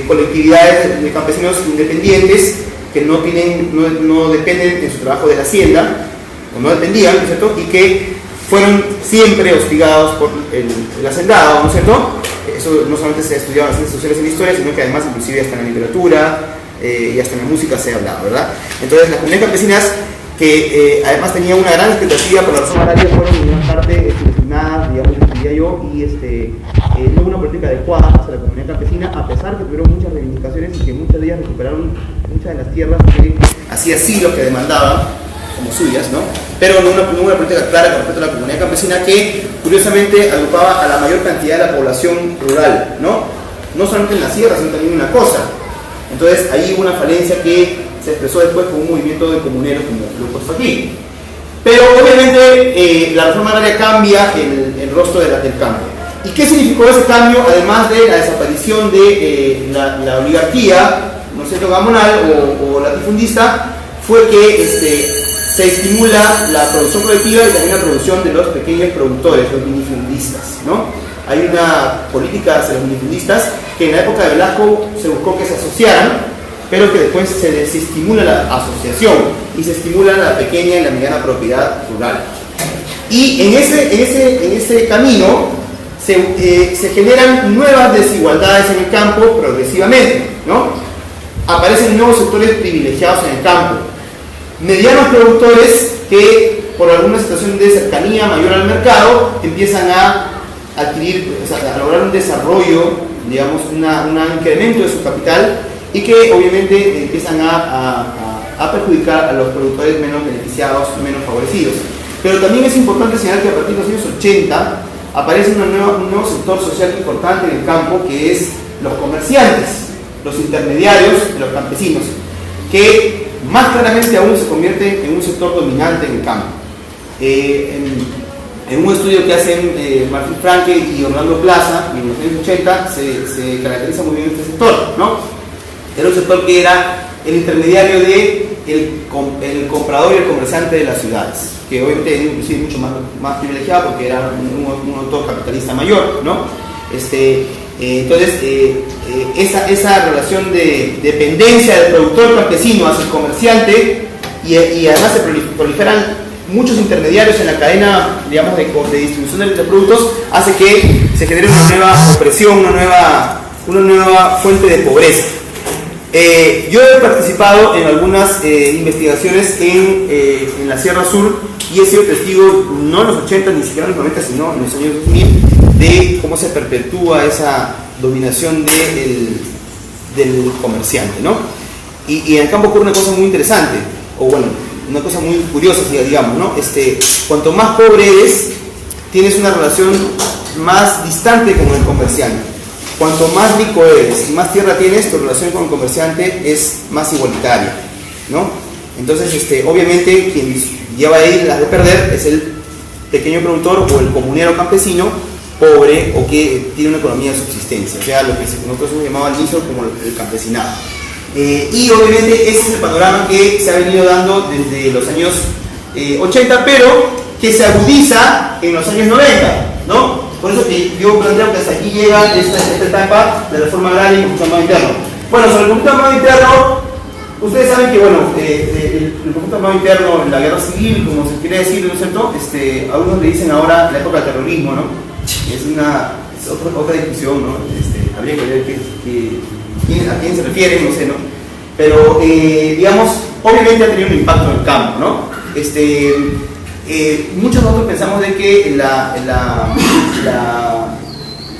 Speaker 2: colectividades de campesinos independientes que no dependen en su trabajo de la hacienda, o no dependían, ¿no es cierto?, y que fueron siempre hostigados por el hacendado, ¿no es cierto? Eso no solamente se estudiaba en las ciencias sociales y en la historia, sino que además inclusive hasta en la literatura y hasta en la música se ha hablado, ¿verdad? Entonces las comunidades campesinas, que además tenían una gran expectativa por la reforma agraria, fueron en gran parte destinadas, digamos, diría yo, y no hubo una política adecuada hacia la comunidad campesina, a pesar que tuvieron muchas reivindicaciones y que muchas de ellas recuperaron muchas de las tierras que hacía siglos que demandaban como suyas, ¿no? Pero no hubo una política clara con respecto a la comunidad campesina, que curiosamente agrupaba a la mayor cantidad de la población rural, ¿no? No solamente en la sierra, sino también en la costa. Entonces ahí hubo una falencia que se expresó después con un movimiento de comuneros, como lo he puesto aquí. Pero obviamente la reforma agraria cambia el rostro del campo. ¿Y qué significó ese cambio? Además de la desaparición de la oligarquía, ¿no es cierto?, gamonal o latifundista, fue que se estimula la producción colectiva y también la producción de los pequeños productores, los minifundistas, ¿no? Hay una política hacia los minifundistas que en la época de Velasco se buscó que se asociaran, pero que después se desestimula la asociación y se estimula la pequeña y la mediana propiedad rural. Y en ese camino se generan nuevas desigualdades en el campo progresivamente, ¿no? Aparecen nuevos sectores privilegiados en el campo. Medianos productores que, por alguna situación de cercanía mayor al mercado, empiezan a adquirir, o sea, a lograr un desarrollo, digamos, un incremento de su capital, y que obviamente empiezan a perjudicar a los productores menos beneficiados, menos favorecidos. Pero también es importante señalar que a partir de los años 80 aparece un nuevo sector social importante en el campo, que es los comerciantes, los intermediarios, los campesinos, que más claramente aún se convierte en un sector dominante en el campo. En un estudio que hacen Martín Franke y Orlando Plaza en los años 80 se caracteriza muy bien este sector, ¿no? Era un sector que era el intermediario de el comprador y el comerciante de las ciudades, que obviamente era inclusive mucho más privilegiado porque era un autor capitalista mayor, ¿no? Entonces, esa relación de dependencia del productor campesino hacia el comerciante, y además se proliferan muchos intermediarios en la cadena, digamos, de distribución de productos, hace que se genere una nueva opresión, una nueva fuente de pobreza. Yo he participado en algunas investigaciones en la Sierra Sur, y he sido testigo, no en los 80 ni siquiera en los 90, sino en los años 2000, de cómo se perpetúa esa dominación del comerciante, ¿no? Y en el campo ocurre una cosa muy interesante, o bueno, una cosa muy curiosa, digamos, ¿no? Cuanto más pobre eres, tienes una relación más distante con el comerciante. Cuanto más rico eres y más tierra tienes, tu relación con el comerciante es más igualitaria, ¿no? Entonces, obviamente, quien lleva ahí las de perder es el pequeño productor o el comunero campesino pobre, o que tiene una economía de subsistencia, o sea, lo que nosotros hemos llamado al inicio como el campesinado. Y obviamente ese es el panorama que se ha venido dando desde los años 80, pero que se agudiza en los años 90, ¿no? Por eso que yo planteo que hasta aquí llega esta etapa de reforma agraria y conflicto armado interno. Bueno, sobre el conflicto armado interno, ustedes saben que, bueno, el conflicto armado interno, la guerra civil, como se quiere decir, ¿no es cierto? Algunos le dicen ahora la época del terrorismo, ¿no? Es otra discusión, ¿no? Habría que ver a quién se refiere, no sé, ¿no? Pero, digamos, obviamente ha tenido un impacto en el campo, ¿no? Muchos de nosotros pensamos de que la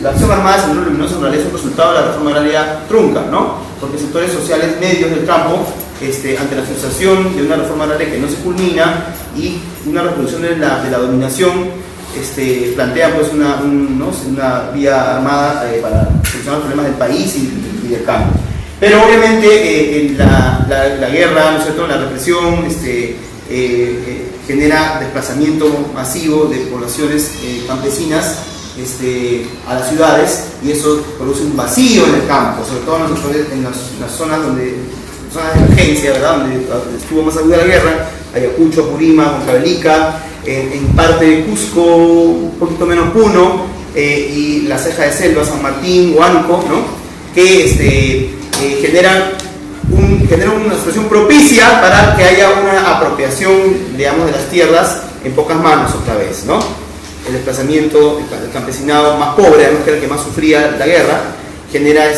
Speaker 2: acción armada de Sendero Luminoso en realidad es un resultado de la reforma agraria trunca, ¿no? Porque sectores sociales medios del campo, ante la sensación de una reforma agraria que no se culmina y una reproducción de la dominación, plantea pues una vía armada para solucionar los problemas del país y del campo. Pero obviamente la guerra, ¿no es cierto?, la represión genera desplazamiento masivo de poblaciones campesinas a las ciudades, y eso produce un vacío en el campo, sobre todo en las zonas de emergencia, ¿verdad?, donde estuvo más aguda la guerra: Ayacucho, Apurima, Huancavelica, en parte de Cusco, un poquito menos Puno, y la ceja de selva, San Martín, Huánuco, ¿no?, que generan una situación propicia para que haya una apropiación, digamos, de las tierras en pocas manos otra vez, ¿no? El desplazamiento del campesinado más pobre, además que era el que más sufría la guerra, genera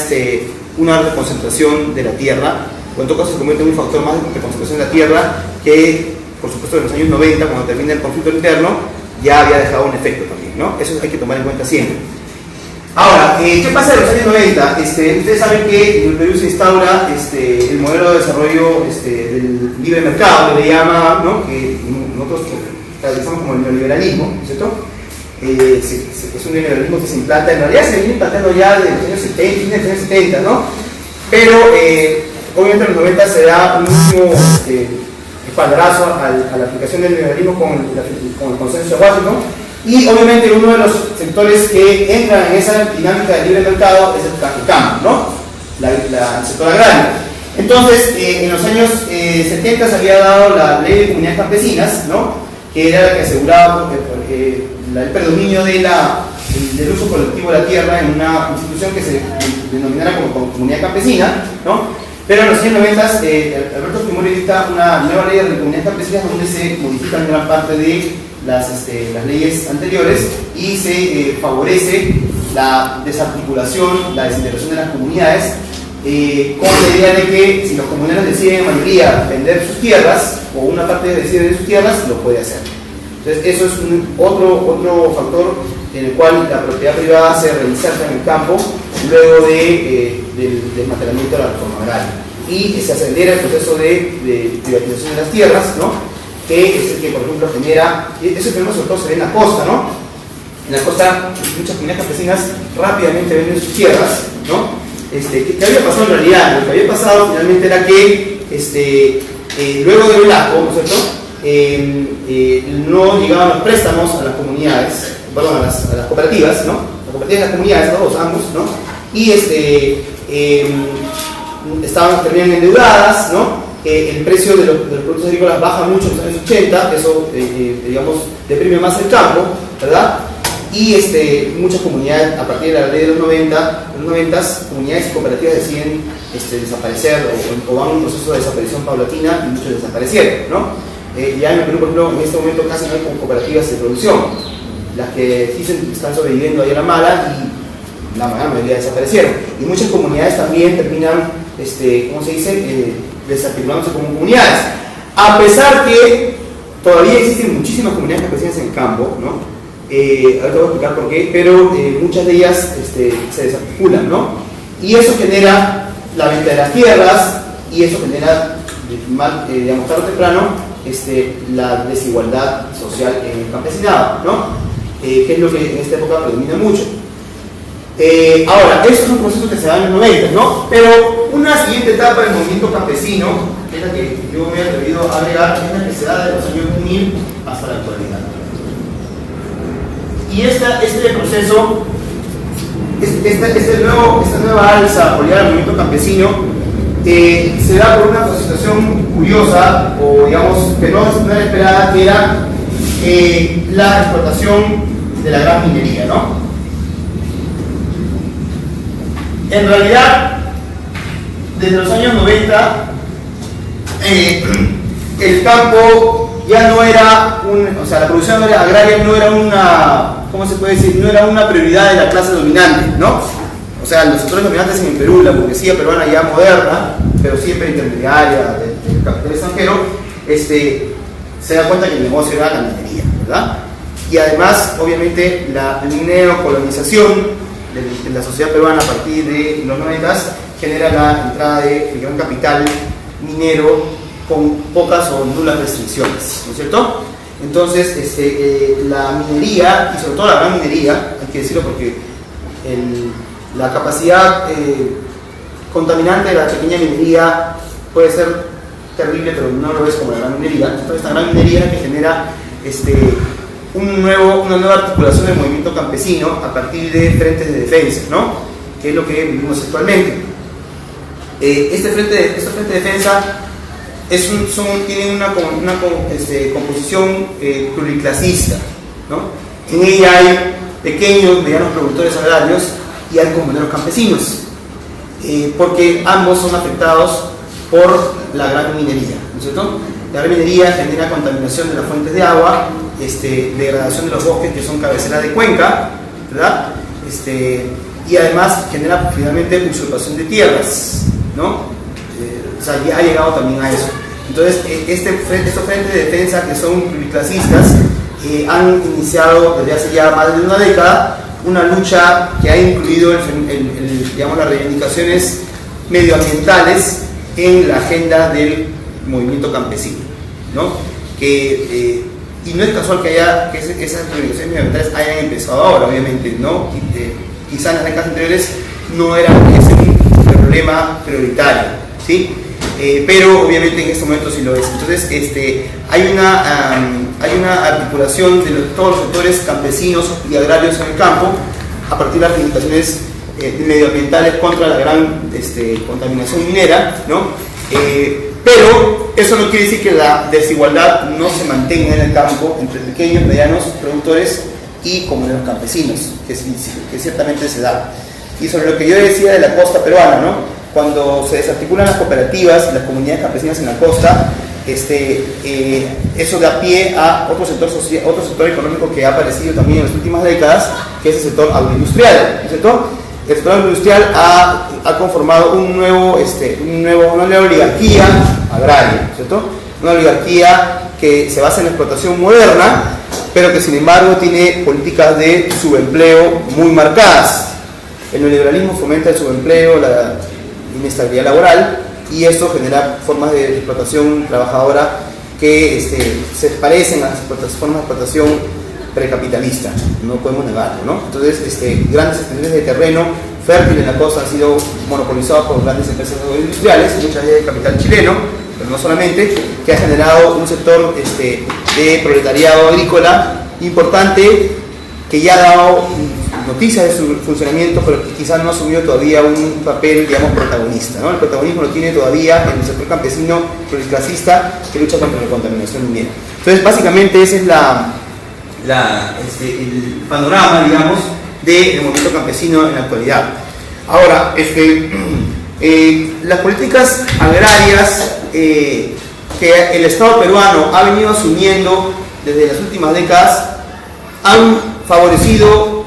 Speaker 2: una reconcentración de la tierra, o en todo caso se convierte en un factor más de reconcentración de la tierra, que por supuesto en los años 90, cuando termina el conflicto interno, ya había dejado un efecto también, ¿no? Eso hay que tomar en cuenta siempre. Ahora, ¿qué pasa en los años 90? Ustedes saben que en el Perú se instaura el modelo de desarrollo del libre mercado, que le llama, ¿no?, que nosotros realizamos como el neoliberalismo, ¿cierto? Es un neoliberalismo que se implanta, en realidad se viene implantando ya desde los años 70, fines de los años 70, ¿no? Pero obviamente en los 90 se da un último espaldarazo a la aplicación del neoliberalismo con el consenso de Washington. Y obviamente uno de los sectores que entran en esa dinámica del libre mercado es el campo, ¿no? El sector agrario. Entonces, en los años 70 se había dado la ley de comunidades campesinas, ¿no?, que era la que aseguraba el predominio del uso colectivo de la tierra en una institución que se denominara como comunidad campesina, ¿no? Pero en los años 90 Alberto Fujimori dicta una nueva ley de comunidades campesinas donde se modifican gran parte de las leyes anteriores y se favorece la desarticulación, la desintegración de las comunidades, con la idea de que si los comuneros deciden en mayoría vender sus tierras, o una parte decide vender sus tierras, lo puede hacer. Entonces eso es otro factor en el cual la propiedad privada se reinserta en el campo luego del desmantelamiento de la reforma agraria. Y se acelera el proceso de privatización de las tierras, ¿no? Que es el que, por ejemplo, genera, ese fenómeno sobre todo se ve en la costa, ¿no? En la costa muchas comunidades campesinas rápidamente venden sus tierras, ¿no? ¿Qué había pasado en realidad? Lo que había pasado finalmente era que luego de Velasco, ¿no es cierto? No llegaban los préstamos a las comunidades, perdón, a las cooperativas, ¿no? Las cooperativas y las comunidades, todos, ambos, ¿no? Y terminan endeudadas, ¿no? El precio de los productos agrícolas baja mucho en los años 80, eso, digamos, deprime más el campo, ¿verdad? Y muchas comunidades, a partir de la ley de los 90, comunidades y cooperativas deciden desaparecer o van a un proceso de desaparición paulatina y muchos desaparecieron, ¿no? Ya en el Perú, por ejemplo, en este momento casi no hay cooperativas de producción. Las que existen están sobreviviendo ahí a la mala y la mayoría desaparecieron. Y muchas comunidades también terminan, ¿cómo se dice?, desarticulándose como comunidades. A pesar que todavía existen muchísimas comunidades campesinas en el campo, ¿no? Ahora te voy a explicar por qué, pero muchas de ellas se desarticulan, ¿no? Y eso genera la venta de las tierras y eso genera, digamos, tarde o temprano, la desigualdad social en el campesinado, ¿no? Que es lo que en esta época predomina mucho. Ahora, eso es un proceso que se da en los 90, ¿no? Pero una siguiente etapa del movimiento campesino, que es la que yo me he atrevido a agregar, es la que se da de los años 2000 hasta la actualidad. Y este proceso, esta nueva alza oleada del movimiento campesino, se da por una situación curiosa, o digamos que no era esperada, que era la explotación de la gran minería, ¿no? En realidad, desde los años 90, el campo ya no era la producción agraria no era una, ¿cómo se puede decir?, no era una prioridad de la clase dominante, ¿no? O sea, los sectores dominantes en el Perú, la burguesía peruana ya moderna, pero siempre intermediaria del capital extranjero, se da cuenta que el negocio era la minería, ¿verdad? Y además, obviamente, la neocolonización de la sociedad peruana a partir de los 90 genera la entrada de gran capital minero con pocas o nulas restricciones, ¿no es cierto? Entonces, la minería, y sobre todo la gran minería, hay que decirlo porque la capacidad contaminante de la pequeña minería puede ser terrible, pero no lo es como la gran minería. Entonces, esta gran minería que genera una nueva articulación del movimiento campesino a partir de frentes de defensa, ¿no? Que es lo que vivimos actualmente. Este frente de defensa tiene una composición pluriclasista, ¿no? En ella hay pequeños, medianos productores agrarios y hay comuneros campesinos, porque ambos son afectados por la gran minería, ¿no es cierto? La gran minería genera contaminación de las fuentes de agua, degradación de los bosques que son cabecera de cuenca, ¿verdad? Y además genera finalmente usurpación de tierras, ¿no? O sea, ya ha llegado también a eso. Entonces, estos frentes de defensa que son pluriclasistas han iniciado desde hace ya más de una década una lucha que ha incluido digamos, las reivindicaciones medioambientales en la agenda del movimiento campesino, ¿no? Y no es casual que esas reivindicaciones medioambientales hayan empezado ahora, obviamente, ¿no? Quizás en las décadas anteriores no era ese un problema prioritario, ¿sí? Pero obviamente en este momento sí lo es. Entonces, hay una articulación de todos los sectores campesinos y agrarios en el campo a partir de las reivindicaciones medioambientales contra la gran contaminación minera, ¿no? Pero eso no quiere decir que la desigualdad no se mantenga en el campo entre pequeños, medianos productores y comuneros campesinos, que ciertamente se da. Y sobre lo que yo decía de la costa peruana, ¿no? Cuando se desarticulan las cooperativas y las comunidades campesinas en la costa, eso da pie a otro sector social, otro sector económico que ha aparecido también en las últimas décadas, que es el sector agroindustrial, ¿no es cierto? El sector agroindustrial ha conformado una nueva oligarquía agraria, ¿no es cierto? Una oligarquía que se basa en la explotación moderna, pero que sin embargo tiene políticas de subempleo muy marcadas. El neoliberalismo fomenta el subempleo, la inestabilidad laboral, y esto genera formas de explotación trabajadora que se parecen a las formas de explotación precapitalista, no podemos negarlo, ¿no? Entonces, grandes extensiones de terreno fértil en la costa han sido monopolizados por grandes empresas agroindustriales, muchas veces de capital chileno, pero no solamente, que ha generado un sector de proletariado agrícola importante, que ya ha dado noticias de su funcionamiento, pero que quizás no ha asumido todavía un papel, digamos, protagonista, ¿no? El protagonismo lo tiene todavía en el sector campesino pluriclasista que lucha contra la contaminación minera. Entonces, básicamente, ese es el panorama, digamos, del movimiento campesino en la actualidad. Ahora, las políticas agrarias que el Estado peruano ha venido asumiendo desde las últimas décadas han favorecido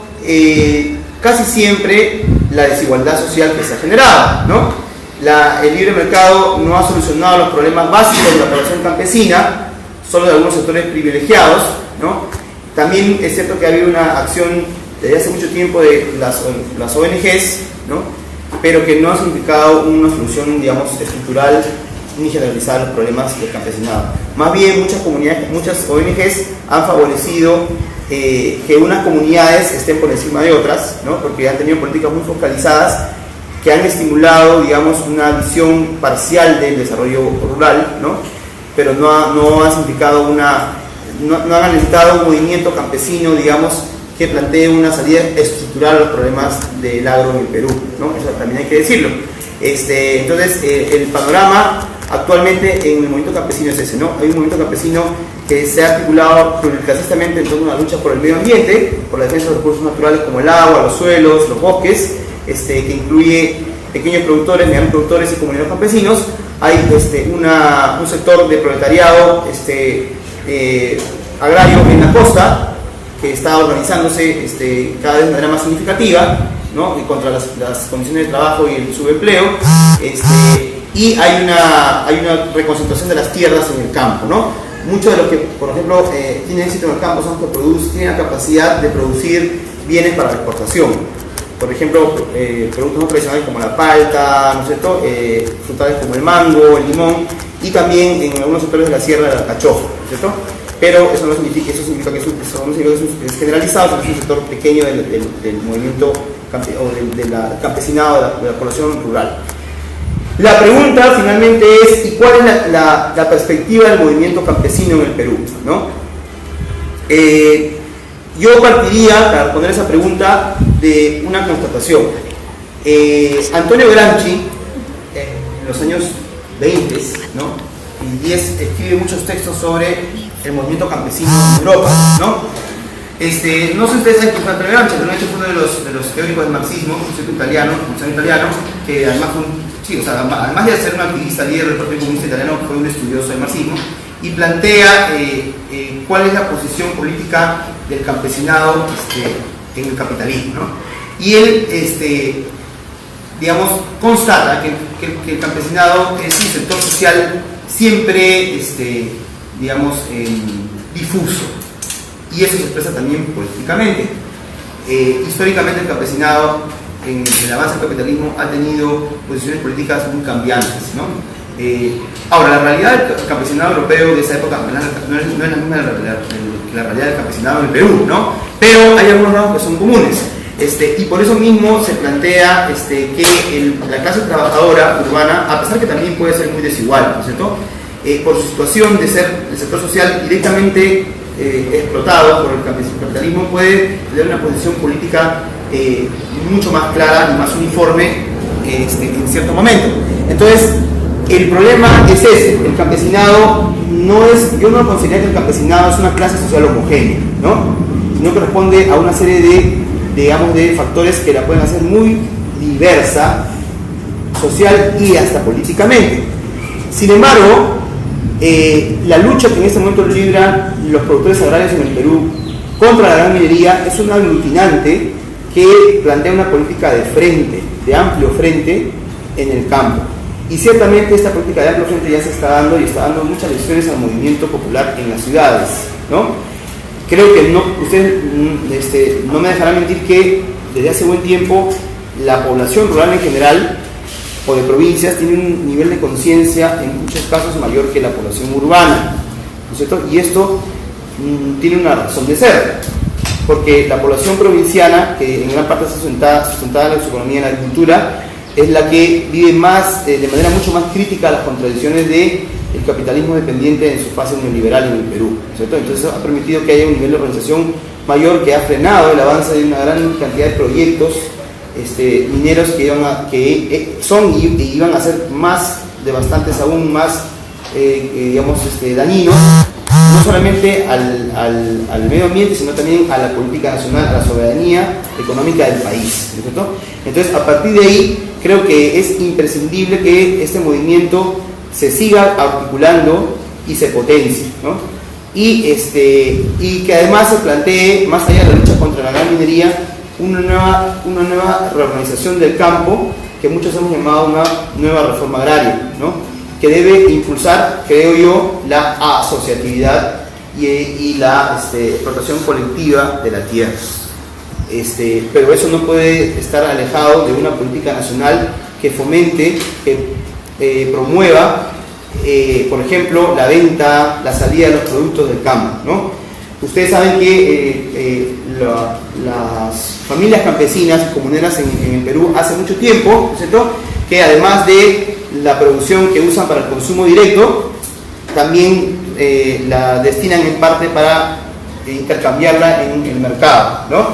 Speaker 2: casi siempre la desigualdad social que se ha generado, ¿no? El libre mercado no ha solucionado los problemas básicos de la población campesina, solo de algunos sectores privilegiados, ¿no? También es cierto que ha habido una acción desde hace mucho tiempo de las ONGs, ¿no? Pero que no ha significado una solución, digamos, estructural ni generalizada a los problemas del campesinado. Más bien, muchas ONGs han favorecido que unas comunidades estén por encima de otras, ¿no? Porque han tenido políticas muy focalizadas que han estimulado, digamos, una visión parcial del desarrollo rural, ¿no? Pero no ha significado no han necesitado un movimiento campesino, digamos, que plantee una salida estructural a los problemas del agro en el Perú, ¿no? Eso también hay que decirlo. Entonces, el panorama actualmente en el movimiento campesino es ese, ¿no? Hay un movimiento campesino que se ha articulado pluriclasistamente en torno a la lucha por el medio ambiente, por la defensa de los recursos naturales como el agua, los suelos, los bosques, que incluye pequeños productores, medianos productores y comunidades campesinos. Hay un sector de proletariado agrario en la costa que está organizándose cada vez de manera más significativa, ¿no? Contra las condiciones de trabajo y el subempleo, y hay una reconcentración de las tierras en el campo, ¿no? Muchos de los que, por ejemplo, tienen éxito en el campo son los que tienen la capacidad de producir bienes para la exportación. Por ejemplo, productos no tradicionales como la palta, ¿no es cierto? Frutales como el mango, el limón, y también en algunos sectores de la sierra el alcachofa, ¿no es cierto? Pero eso significa que es generalizado, es un sector pequeño del movimiento o del campesinado, de la población rural. La pregunta finalmente es, ¿y cuál es la perspectiva del movimiento campesino en el Perú, ¿no? Yo partiría, para responder esa pregunta, de una constatación. Antonio Gramsci, en los años 20, ¿no? Y 10, escribe muchos textos sobre el movimiento campesino en Europa, ¿no? No sé si ustedes saben quién fue Antonio Gramsci, pero fue uno de los teóricos del marxismo, un sujeto italiano, que además además de ser un activista líder del Partido Comunista Italiano, fue un estudioso del marxismo, y plantea cuál es la posición política del campesinado en el capitalismo, ¿no? Y él, digamos, constata que el campesinado es un sector social siempre, digamos, difuso, y eso se expresa también políticamente. Históricamente el campesinado en el avance del capitalismo ha tenido posiciones políticas muy cambiantes, ¿no? Ahora, la realidad del campesinado europeo de esa época no es la misma que la realidad del campesinado en el Perú, ¿no? Pero hay algunos rasgos que son comunes, y por eso mismo se plantea que la clase trabajadora urbana, a pesar que también puede ser muy desigual, ¿no es cierto? Por su situación de ser el sector social directamente explotado por el capitalismo, puede tener una posición política mucho más clara y más uniforme en cierto momento. Entonces, el problema es ese: el campesinado yo no considero que el campesinado es una clase social homogénea, ¿no? Sino que responde a una serie de factores que la pueden hacer muy diversa, social y hasta políticamente. Sin embargo, La lucha que en este momento libran los productores agrarios en el Perú contra la gran minería es un aglutinante que plantea una política de frente, de amplio frente en el campo. Y ciertamente esta política de amplio frente ya se está dando y está dando muchas lecciones al movimiento popular en las ciudades, ¿no? Creo que ustedes no me dejarán mentir que desde hace buen tiempo la población rural en general o de provincias tiene un nivel de conciencia en muchos casos mayor que la población urbana, ¿no es cierto? Y esto tiene una razón de ser, porque la población provinciana, que en gran parte está sustentada en su economía en la agricultura, es la que vive más, de manera mucho más crítica las contradicciones del capitalismo dependiente en su fase neoliberal en el Perú, ¿no es cierto? Entonces ha permitido que haya un nivel de organización mayor que ha frenado el avance de una gran cantidad de proyectos mineros que son y iban a ser más devastantes, aún más dañinos, no solamente al medio ambiente, sino también a la política nacional, a la soberanía económica del país, ¿no es cierto? Entonces, a partir de ahí, creo que es imprescindible que este movimiento se siga articulando y se potencie, ¿no? Y que además se plantee, más allá de la lucha contra la gran minería, una nueva reorganización del campo, que muchos hemos llamado una nueva reforma agraria, ¿no? Que debe impulsar, creo yo, la asociatividad y la explotación colectiva de la tierra. Pero eso no puede estar alejado de una política nacional que fomente, que promueva, por ejemplo, la venta, la salida de los productos del campo, ¿no? Ustedes saben que las familias campesinas y comuneras en el Perú hace mucho tiempo, ¿no es cierto?, que además de la producción que usan para el consumo directo, también la destinan en parte para intercambiarla en el mercado, ¿no?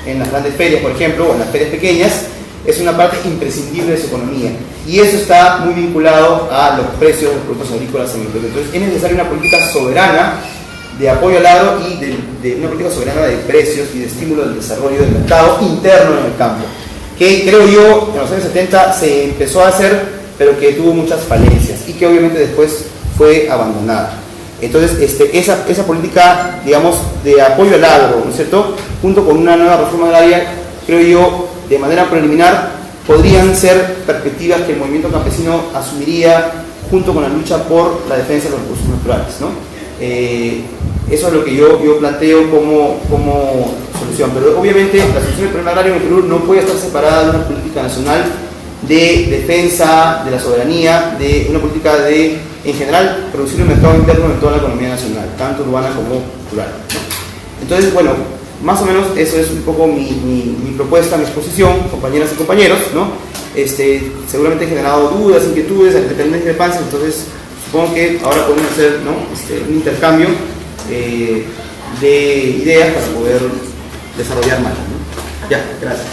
Speaker 2: En las grandes ferias, por ejemplo, o en las ferias pequeñas, es una parte imprescindible de su economía. Y eso está muy vinculado a los precios de los productos agrícolas en el Perú. Entonces es necesaria una política soberana de apoyo al agro y de una política soberana de precios y de estímulo del desarrollo del mercado interno en el campo, que creo yo en los años 70 se empezó a hacer, pero que tuvo muchas falencias y que obviamente después fue abandonada. Entonces esa política, digamos, de apoyo al agro, ¿no es cierto?, junto con una nueva reforma agraria, creo yo, de manera preliminar, podrían ser perspectivas que el movimiento campesino asumiría junto con la lucha por la defensa de los recursos naturales, ¿no? Eso es lo que yo planteo como solución, pero obviamente la solución del problema agrario en el Perú no puede estar separada de una política nacional de defensa de la soberanía, de una política de, en general, producir un mercado interno en toda la economía nacional, tanto urbana como rural, ¿no? Entonces, bueno, más o menos eso es un poco mi propuesta, mi exposición, compañeras y compañeros, ¿no? Seguramente he generado dudas, inquietudes, discrepancias, entonces supongo que ahora podemos hacer, ¿no?, un intercambio de ideas para poder desarrollar más, ¿no? Ya, gracias.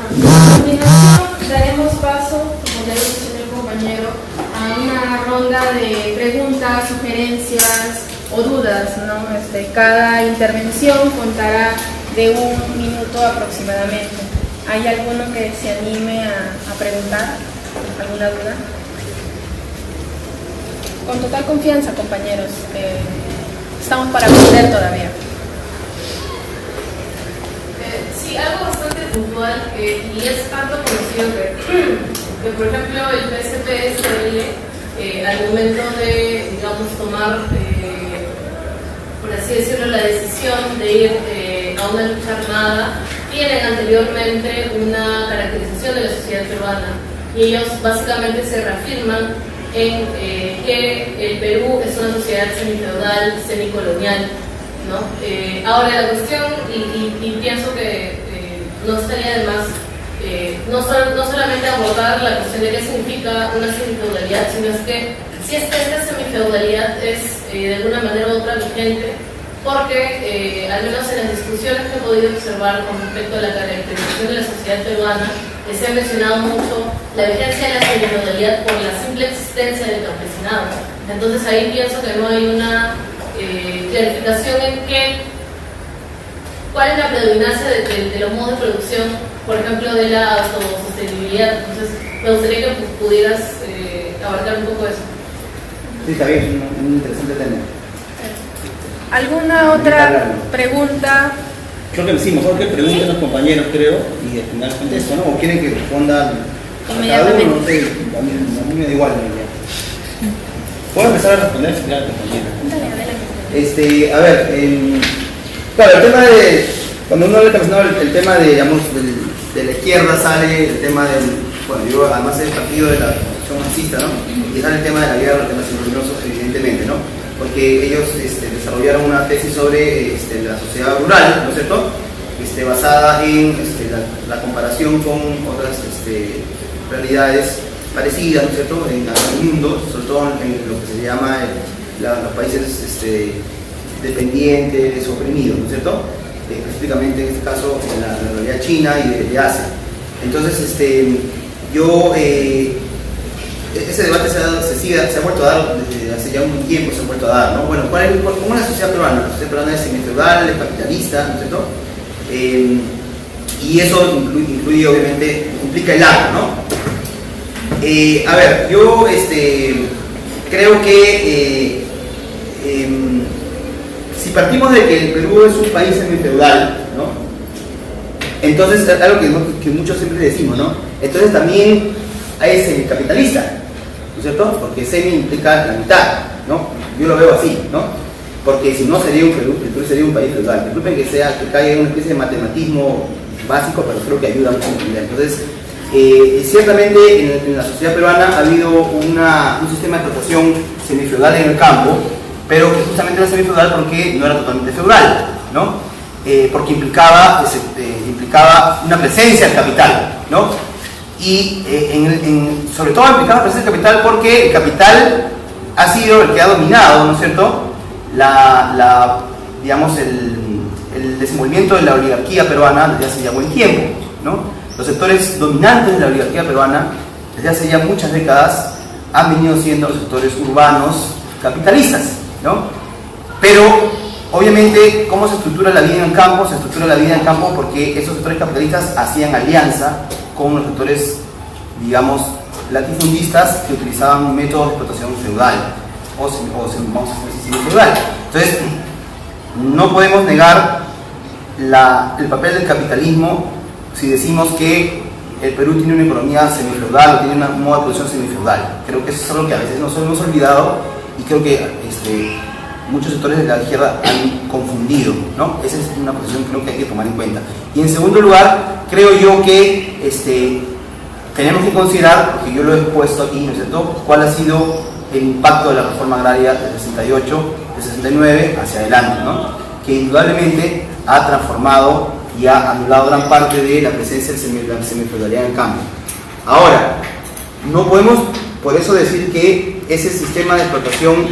Speaker 1: A continuación daremos paso, como ya dicho el compañero, a una ronda de preguntas, sugerencias o dudas, ¿no? Cada intervención contará de 1 minuto aproximadamente. ¿Hay alguno que se anime a preguntar? ¿Alguna duda? Con total confianza, compañeros. Estamos para aprender todavía.
Speaker 4: Sí, algo bastante puntual y es tanto conocido que por ejemplo, el PSPSL, al momento de, digamos, tomar, por así decirlo, la decisión de ir a una lucha armada, tienen anteriormente una caracterización de la sociedad peruana y ellos básicamente se reafirman en que el Perú es una sociedad semifeudal, semicolonial, ¿no? Ahora la cuestión, y pienso que no estaría de más no solamente abordar la cuestión de qué significa una semifeudalidad, sino es que si esta semifeudalidad es de alguna manera u otra vigente, porque al menos en las discusiones que he podido observar con respecto a la caracterización de la sociedad peruana, se ha mencionado mucho la vigencia de la semifeudalidad por la simple existencia del campesinado. Entonces ahí pienso que no hay una clarificación en cuál es la predominancia de los modos de producción, por ejemplo, de la autosostenibilidad. Entonces me gustaría que pudieras abarcar un poco eso.
Speaker 2: Sí, está bien, es un interesante tema.
Speaker 1: ¿Alguna otra pregunta?
Speaker 5: Creo que sí, mejor que pregunten los compañeros, creo, y al final contesto, ¿no? O quieren que respondan a cada uno, no sé, a mí me da igual. Puedo empezar a responder si quieren, compañeros.
Speaker 2: A ver, claro, el tema de, cuando uno le está el tema de, digamos, de la izquierda sale el tema del, bueno, yo además soy partido de la acción marxista, ¿no? Y sale el tema de la guerra, el tema silencioso, evidentemente, ¿no? Porque ellos desarrollaron una tesis sobre la sociedad rural, ¿no es cierto? Basada en la comparación con otras realidades parecidas, ¿no es cierto?, en el mundo, sobre todo en lo que se llama los países dependientes, oprimidos, ¿no es cierto?, específicamente en este caso en la realidad china y de Asia. Entonces, ese debate se ha vuelto a dar desde hace ya un tiempo, se ha vuelto a dar, ¿no? Bueno, ¿cómo es la sociedad peruana? La sociedad peruana es semifeudal, es capitalista, ¿no es cierto? Y eso incluye, obviamente, implica el arte, ¿no? A ver, yo creo que si partimos de que el Perú es un país semifeudal, ¿no? Entonces, es algo que muchos siempre decimos, ¿no? Entonces también es semicapitalista, ¿no es cierto? Porque semi implica la mitad, ¿no? Yo lo veo así, ¿no? Porque si no sería un Perú, el Perú sería un país feudal. Disculpen que caiga en una especie de matematismo básico, pero creo que ayuda mucho a entender. Entonces, ciertamente en la sociedad peruana ha habido un sistema de explotación semifeudal en el campo, pero que justamente era semifeudal porque no era totalmente feudal, ¿no? Porque implicaba una presencia del capital, ¿no? Y sobre todo implicaba presencia del capital porque el capital ha sido el que ha dominado, ¿no es cierto?, digamos, el desenvolvimiento de la oligarquía peruana desde hace ya buen tiempo, ¿no? Los sectores dominantes de la oligarquía peruana desde hace ya muchas décadas han venido siendo los sectores urbanos capitalistas, ¿no? Pero obviamente, ¿cómo se estructura la vida en el campo? Se estructura la vida en el campo porque esos sectores capitalistas hacían alianza con los sectores, digamos, latifundistas que utilizaban un método de explotación feudal o semifeudal. Entonces, no podemos negar el papel del capitalismo si decimos que el Perú tiene una economía semifeudal o tiene un modo de producción semifeudal. Creo que eso es algo que a veces nos hemos olvidado y creo que muchos sectores de la izquierda han confundido, ¿no? Esa es una posición que creo que hay que tomar en cuenta. Y en segundo lugar, creo yo que tenemos que considerar, porque yo lo he puesto aquí, ¿no es cierto?, cuál ha sido el impacto de la reforma agraria del 68, del 69 hacia adelante, ¿no? Que indudablemente ha transformado y ha anulado gran parte de la presencia de la semifeudalidad en el campo. Ahora, no podemos por eso decir que ese sistema de explotación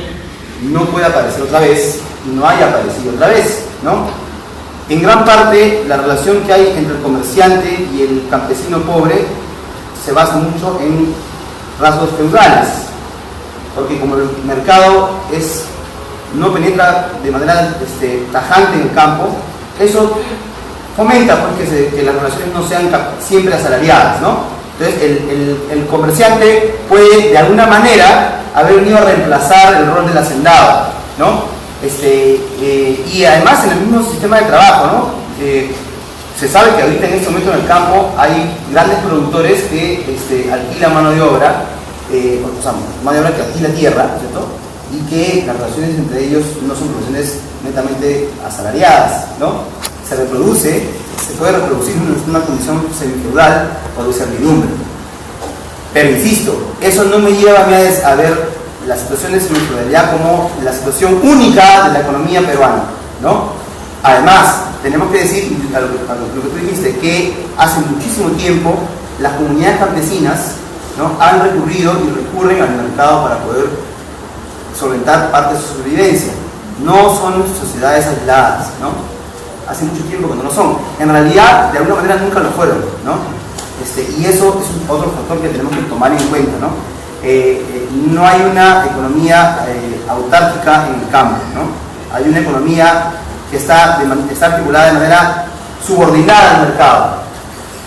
Speaker 2: no puede aparecer otra vez y no haya aparecido otra vez, ¿no? En gran parte, la relación que hay entre el comerciante y el campesino pobre se basa mucho en rasgos feudales, porque como el mercado no penetra de manera tajante en el campo, eso fomenta pues, que las relaciones no sean siempre asalariadas, ¿no? Entonces el comerciante puede de alguna manera haber venido a reemplazar el rol del hacendado, ¿no? Y además en el mismo sistema de trabajo, ¿no? Se sabe que ahorita en este momento en el campo hay grandes productores que alquilan mano de obra, mano de obra que alquila tierra, ¿cierto? Y que las relaciones entre ellos no son relaciones netamente asalariadas, ¿no? Se puede reproducir en una condición semifeudal o de servidumbre. Pero insisto, eso no me lleva a mí a ver la situación de semifeudalidad como la situación única de la economía peruana, ¿no? Además, tenemos que decir, a lo que tú dijiste, que hace muchísimo tiempo las comunidades campesinas, ¿no?, han recurrido y recurren al mercado para poder solventar parte de su sobrevivencia. No son sociedades aisladas, ¿no? Hace mucho tiempo que no lo son. En realidad, de alguna manera nunca lo fueron, ¿no? Y eso es otro factor que tenemos que tomar en cuenta, ¿no? No hay una economía autárquica en el campo, ¿no? Hay una economía que está articulada de manera subordinada al mercado,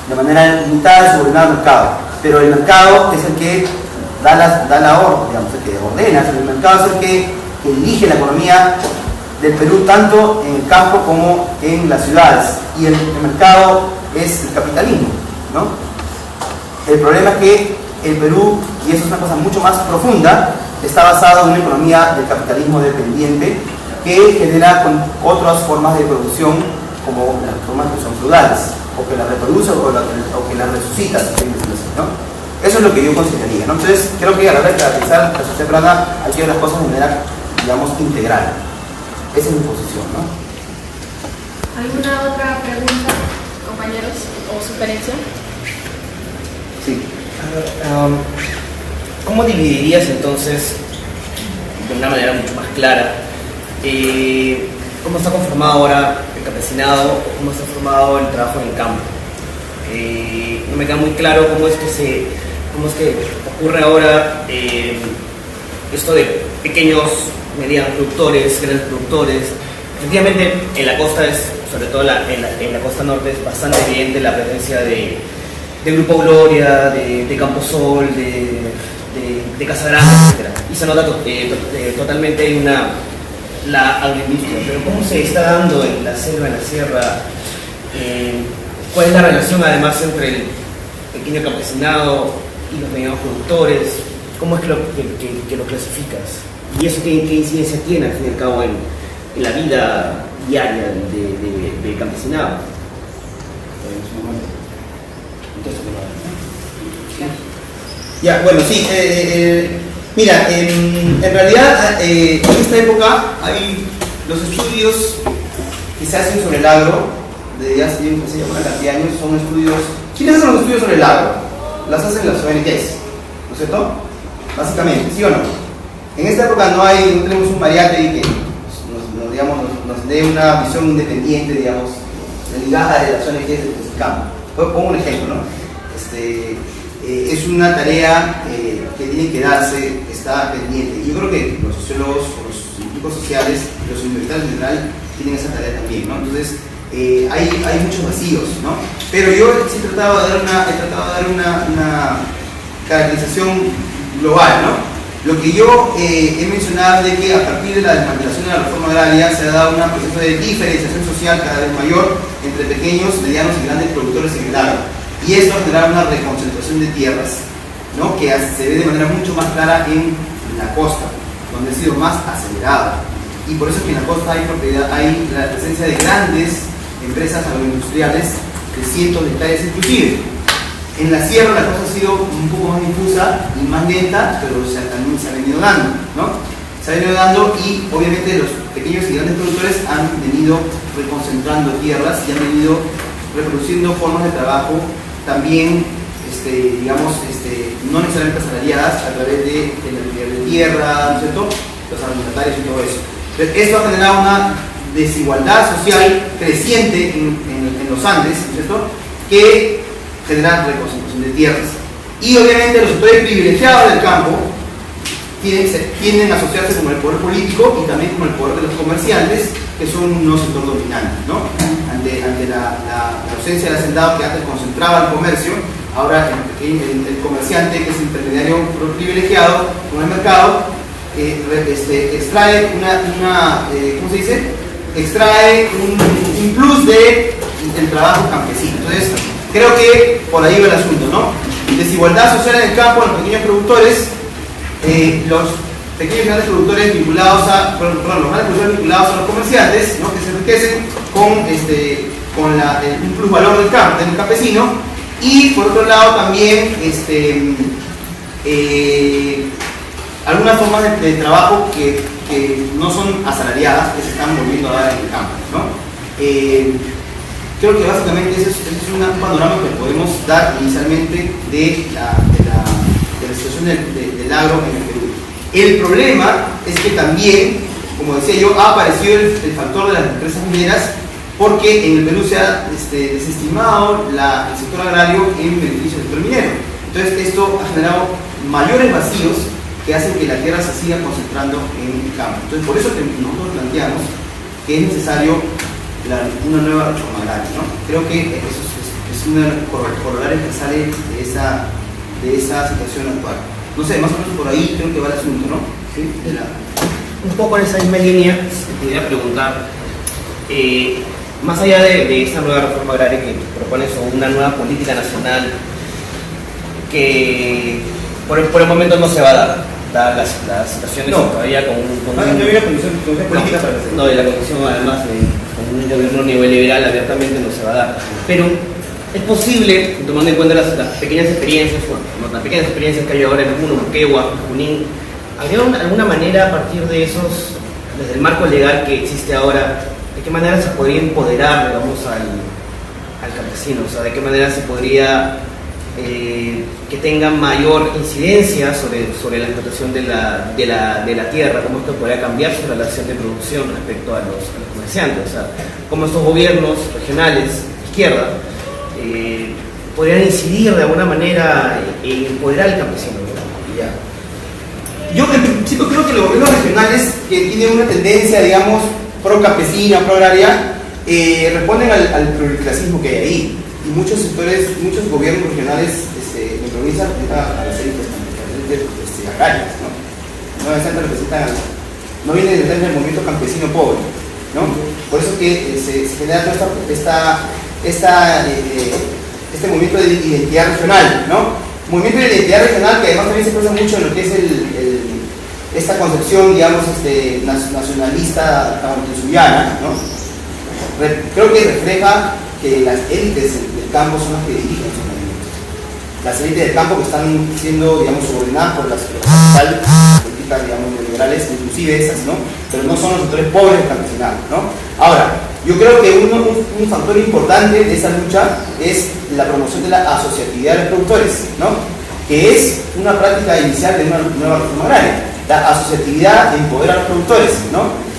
Speaker 2: de manera limitada y subordinada al mercado. Pero el mercado es el que da la orden, digamos, el que ordena, el mercado es el que dirige la economía del Perú tanto en el campo como en las ciudades, y el mercado es el capitalismo, ¿no? El problema es que el Perú, y eso es una cosa mucho más profunda, está basado en una economía del capitalismo dependiente que genera con otras formas de producción, como las formas que son feudales, o que la reproduce o que la resucita, ¿no? Eso es lo que yo consideraría, ¿no? Entonces, creo que a la hora de caracterizar la sociedad peruana hay que ver las cosas de manera, digamos, integral. Esa es mi posición, ¿no?
Speaker 1: ¿Alguna otra pregunta, compañeros, o sugerencia?
Speaker 2: Sí.
Speaker 6: ¿Cómo dividirías entonces, de una manera mucho más clara, cómo está conformado ahora el campesinado o cómo está formado el trabajo en el campo? No me queda muy claro cómo es que ocurre ahora esto de pequeños, medianos productores, grandes productores. Efectivamente, en la costa, sobre todo en la costa norte, es bastante evidente la presencia de Grupo Gloria, de Camposol, de Casa Grande, etc. Y se nota totalmente la agroindustria. Pero ¿cómo se está dando en la selva, en la sierra? ¿Cuál es la relación además entre el pequeño campesinado y los medianos productores? ¿Cómo es que lo clasificas? ¿Y eso qué incidencia tiene al fin y al cabo en la vida diaria del campesinado?
Speaker 2: Ya, bueno, sí. Mira, en realidad en esta época hay los estudios que se hacen sobre el agro de hace ya una cantidad de años, son estudios. ¿Quiénes hacen los estudios sobre el agro? Las hacen las ONGs, ¿no es cierto? Básicamente, ¿sí o no? En esta época no tenemos un Mariátegui que nos dé una visión independiente, digamos, ligada de las ONGs del campo. Pongo un ejemplo, ¿no? Es una tarea que tiene que darse, está pendiente. Yo creo que los sociólogos, los científicos sociales, los universitarios en general tienen esa tarea también, ¿no? Entonces, hay muchos vacíos, ¿no? Pero yo sí he tratado de dar una caracterización global, ¿no? Lo que yo he mencionado es de que a partir de la desmantelación de la reforma agraria se ha dado un proceso de diferenciación social cada vez mayor entre pequeños, medianos y grandes productores en el agro. Y esto ha generado una reconcentración de tierras, ¿no? Que se ve de manera mucho más clara en la costa, donde ha sido más acelerado. Y por eso es que en la costa hay la presencia de grandes empresas agroindustriales de cientos de hectáreas inclusive. En la sierra la cosa ha sido un poco más difusa y más lenta, pero también se ha venido dando, ¿no? Se ha venido dando y obviamente los pequeños y grandes productores han venido reconcentrando tierras y han venido reproduciendo formas de trabajo también, digamos, no necesariamente asalariadas a través de la propiedad de tierra, ¿no es cierto? Los arrendatarios y todo eso. Entonces, esto ha generado una desigualdad social creciente en los Andes, ¿no es cierto? Que generan reconcentración de tierras. Y obviamente los sectores privilegiados del campo tienden a asociarse con el poder político y también con el poder de los comerciantes, que son unos sector dominante, ¿no? Ante la ausencia del hacendado que antes concentraba el comercio, ahora el comerciante, que es el intermediario privilegiado con el mercado, extrae ¿cómo se dice? Extrae un plus del trabajo campesino. Entonces, creo que por ahí va el asunto, ¿no? Desigualdad social en el campo, los pequeños productores, los pequeños y grandes productores vinculados a los comerciantes, ¿no? Que se enriquecen con un plusvalor del campesino, y por otro lado también algunas formas de trabajo que no son asalariadas, que se están volviendo a dar en el campo, ¿no? Creo que básicamente ese es un panorama que podemos dar inicialmente de la situación del agro en el Perú. El problema es que también, como decía yo, ha aparecido el factor de las empresas mineras, porque en el Perú se ha desestimado el sector agrario en beneficio del sector minero. Entonces esto ha generado mayores vacíos que hacen que la tierra se siga concentrando en el campo. Entonces por eso que nosotros planteamos que es necesario una nueva reforma agraria, ¿no? Creo que eso es una corolaria que sale de esa situación actual. No sé, más o menos por ahí creo que va el asunto, ¿no?
Speaker 6: Sí, un poco en esa misma línea, te quería preguntar, más allá de esta nueva reforma agraria que propones o una nueva política nacional que por el momento no se va a dar, dadas las situaciones todavía con
Speaker 5: yo vi la condición política para hacer.
Speaker 6: No, y la condición además con un gobierno neoliberal abiertamente no se va a dar. Pero es posible, tomando en cuenta las pequeñas experiencias, bueno, las pequeñas experiencias que hay ahora en Puno, Moquegua, Junín, ¿habría alguna manera a partir de esos, desde el marco legal que existe ahora, de qué manera se podría empoderar, digamos, al campesino? O sea, de qué manera se podría que tenga mayor incidencia sobre la explotación de la tierra, cómo esto podría cambiar su relación de producción respecto a los comerciantes, o sea, cómo estos gobiernos regionales de izquierda podrían incidir de alguna manera en empoderar al campesino.
Speaker 2: Ya. Yo en principio creo que los gobiernos regionales que tienen una tendencia, digamos, pro campesina, pro agraria, responden al pluriclasismo que hay ahí. Y muchos sectores, muchos gobiernos regionales en provincia representan a las élites agrarias, ¿no? No vienen desde el movimiento campesino pobre, ¿no? Por eso que se genera todo este movimiento de identidad regional, ¿no? Movimiento de identidad regional que además también se expresa mucho en lo que es esta concepción, digamos, nacionalista campesiniana, ¿no? Creo que refleja que las élites del campo son las que dirigen esos movimientos. Las élites del campo que están siendo, digamos, subordinadas por las políticas, digamos, neoliberales, inclusive esas, ¿no? Pero no son los sectores pobres del campesinado, ¿no? Ahora, yo creo que un factor importante de esa lucha es la promoción de la asociatividad de los productores, ¿no? Que es una práctica inicial de una nueva reforma agraria. La asociatividad empodera a los productores, ¿no?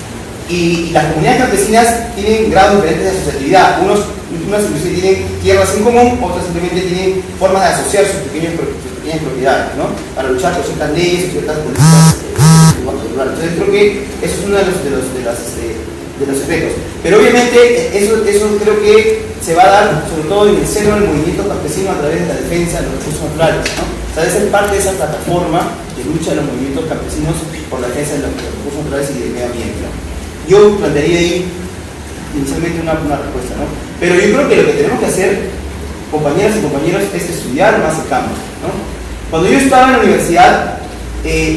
Speaker 2: Y las comunidades campesinas tienen grados diferentes de asociatividad. Unas inclusive tienen tierras en común, otras simplemente tienen formas de asociar sus pequeñas propiedades, ¿no? Para luchar por ciertas leyes o ciertas políticas rurales. Entonces creo que eso es uno de los efectos. Pero obviamente eso creo que se va a dar sobre todo en el seno del movimiento campesino a través de la defensa de los recursos naturales, ¿no? O sea, debe ser parte de esa plataforma de lucha de los movimientos campesinos por la defensa de los recursos naturales y del medio ambiente, ¿no? Yo plantearía ahí inicialmente una respuesta, ¿no? Pero yo creo que lo que tenemos que hacer, compañeras y compañeros, es estudiar más el campo, ¿no? Cuando yo estaba en la universidad,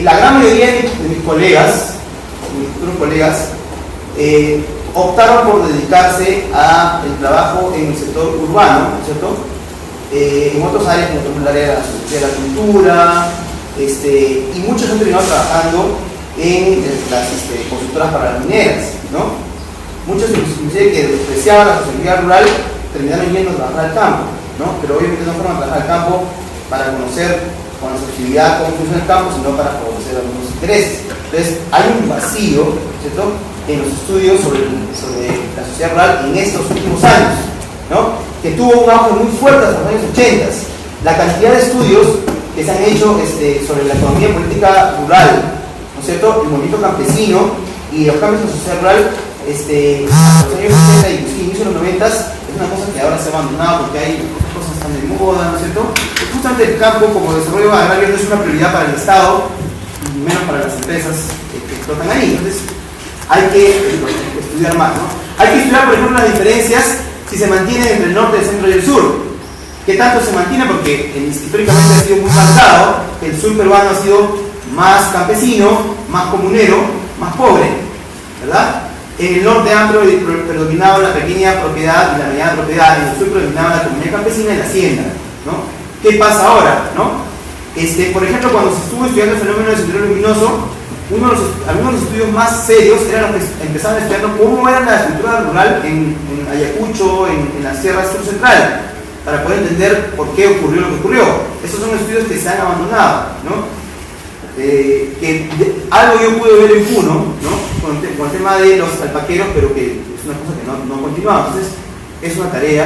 Speaker 2: la gran mayoría de mis colegas, mis futuros colegas, optaron por dedicarse al trabajo en el sector urbano, ¿cierto? En otras áreas, como por ejemplo el área de la cultura, y muchos han terminado trabajando en las consultoras para las mineras, ¿no? Muchos inclusive que despreciaban la sostenibilidad rural terminaron yendo a trabajar al campo, ¿no? Pero obviamente no fueron a trabajar al campo para conocer con la sostenibilidad cómo funciona el campo, sino para favorecer algunos intereses. Entonces hay un vacío, ¿cierto?, en los estudios sobre la sociedad rural en estos últimos años, ¿no? Que tuvo un auge muy fuerte hasta los años 80. La cantidad de estudios que se han hecho sobre la economía política rural, ¿no es cierto?, el movimiento campesino y los cambios en la sociedad rural a los años 80 y inicio de los 90 es una cosa que ahora se ha abandonado porque hay cosas que están de moda, ¿no es cierto? Justamente el campo como desarrollo agrario no es una prioridad para el Estado, menos para las empresas que explotan ahí. Entonces hay que estudiar más, ¿no? Hay que estudiar, por ejemplo, las diferencias si se mantienen entre el norte, el centro y el sur. ¿Qué tanto se mantiene? Porque históricamente ha sido muy marcado que el sur peruano ha sido más campesino, más comunero, más pobre, ¿verdad? En el norte han predominado la pequeña propiedad y la mediana propiedad, en el sur predominaba la comunidad campesina y la hacienda, ¿no? ¿Qué pasa ahora, no? Por ejemplo, cuando se estuvo estudiando el fenómeno del cinturón luminoso, algunos de los estudios más serios eran los que empezaban estudiando cómo era la estructura rural en Ayacucho, en la Sierra Sur Central, para poder entender por qué ocurrió lo que ocurrió. Esos son estudios que se han abandonado, ¿no? Algo yo pude ver en Puno, ¿no? Con el tema de los alpaqueros, pero que es una cosa que no continuaba. Entonces es una tarea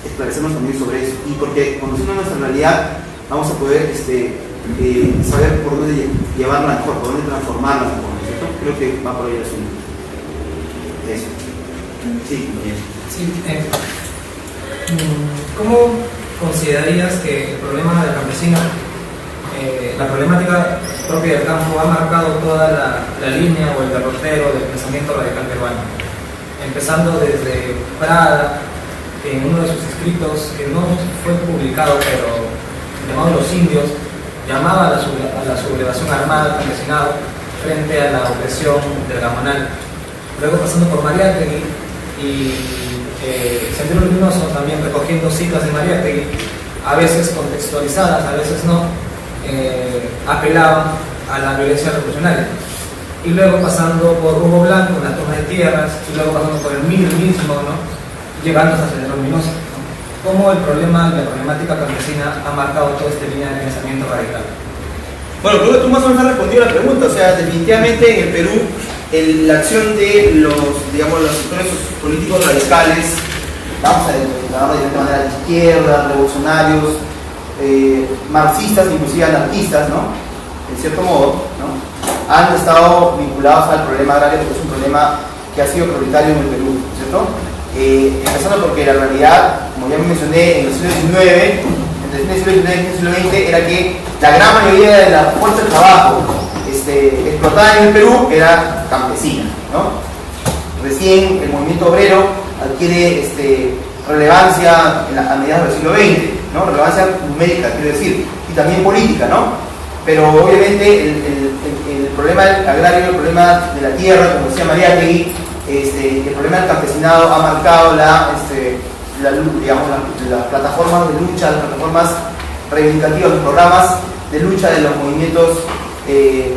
Speaker 2: esclarecernos también sobre eso, y porque conociendo nuestra realidad vamos a poder saber por dónde llevarla mejor, por dónde transformarla mejor, ¿cierto? Creo que va por ahí el asunto. Eso. Sí, bien.
Speaker 7: Sí, ¿cómo considerarías que el problema del campesino la problemática propia del campo ha marcado toda la línea o el derrotero del pensamiento radical peruano, empezando desde Prada, en uno de sus escritos que no fue publicado, pero llamado Los Indios, llamaba a la sublevación armada del campesinado frente a la opresión del gamonal. Luego pasando por Mariátegui y Sendero Luminoso, también recogiendo citas de Mariátegui, a veces contextualizadas, a veces no, apelaban a la violencia revolucionaria. Y luego pasando por Hugo Blanco, la toma de tierras, y luego pasando por el mismo, ¿no?, llegando hasta Sendero Luminoso. Cómo el problema y la problemática campesina ha marcado toda esta línea de pensamiento radical.
Speaker 2: Bueno, creo que tú más o menos has respondido a la pregunta. O sea, definitivamente en el Perú la acción de los sectores políticos radicales, vamos a llamarlo de alguna manera, de izquierda, revolucionarios, marxistas, inclusive anarquistas, ¿no?, en cierto modo, ¿no?, han estado vinculados al problema agrario, porque es un problema que ha sido prioritario en el Perú, ¿cierto? Empezando porque la realidad, como ya mencioné, en el siglo XIX, entre el siglo XIX y el siglo XX, era que la gran mayoría de la fuerza de trabajo explotada en el Perú era campesina, ¿no? Recién el movimiento obrero adquiere relevancia a mediados del siglo XX, ¿no? Relevancia numérica, quiero decir, y también política, ¿no? Pero obviamente el problema agrario, el problema de la tierra, como decía Mariátegui, el problema del campesinado ha marcado las plataformas de lucha, las plataformas reivindicativas, los programas de lucha de los movimientos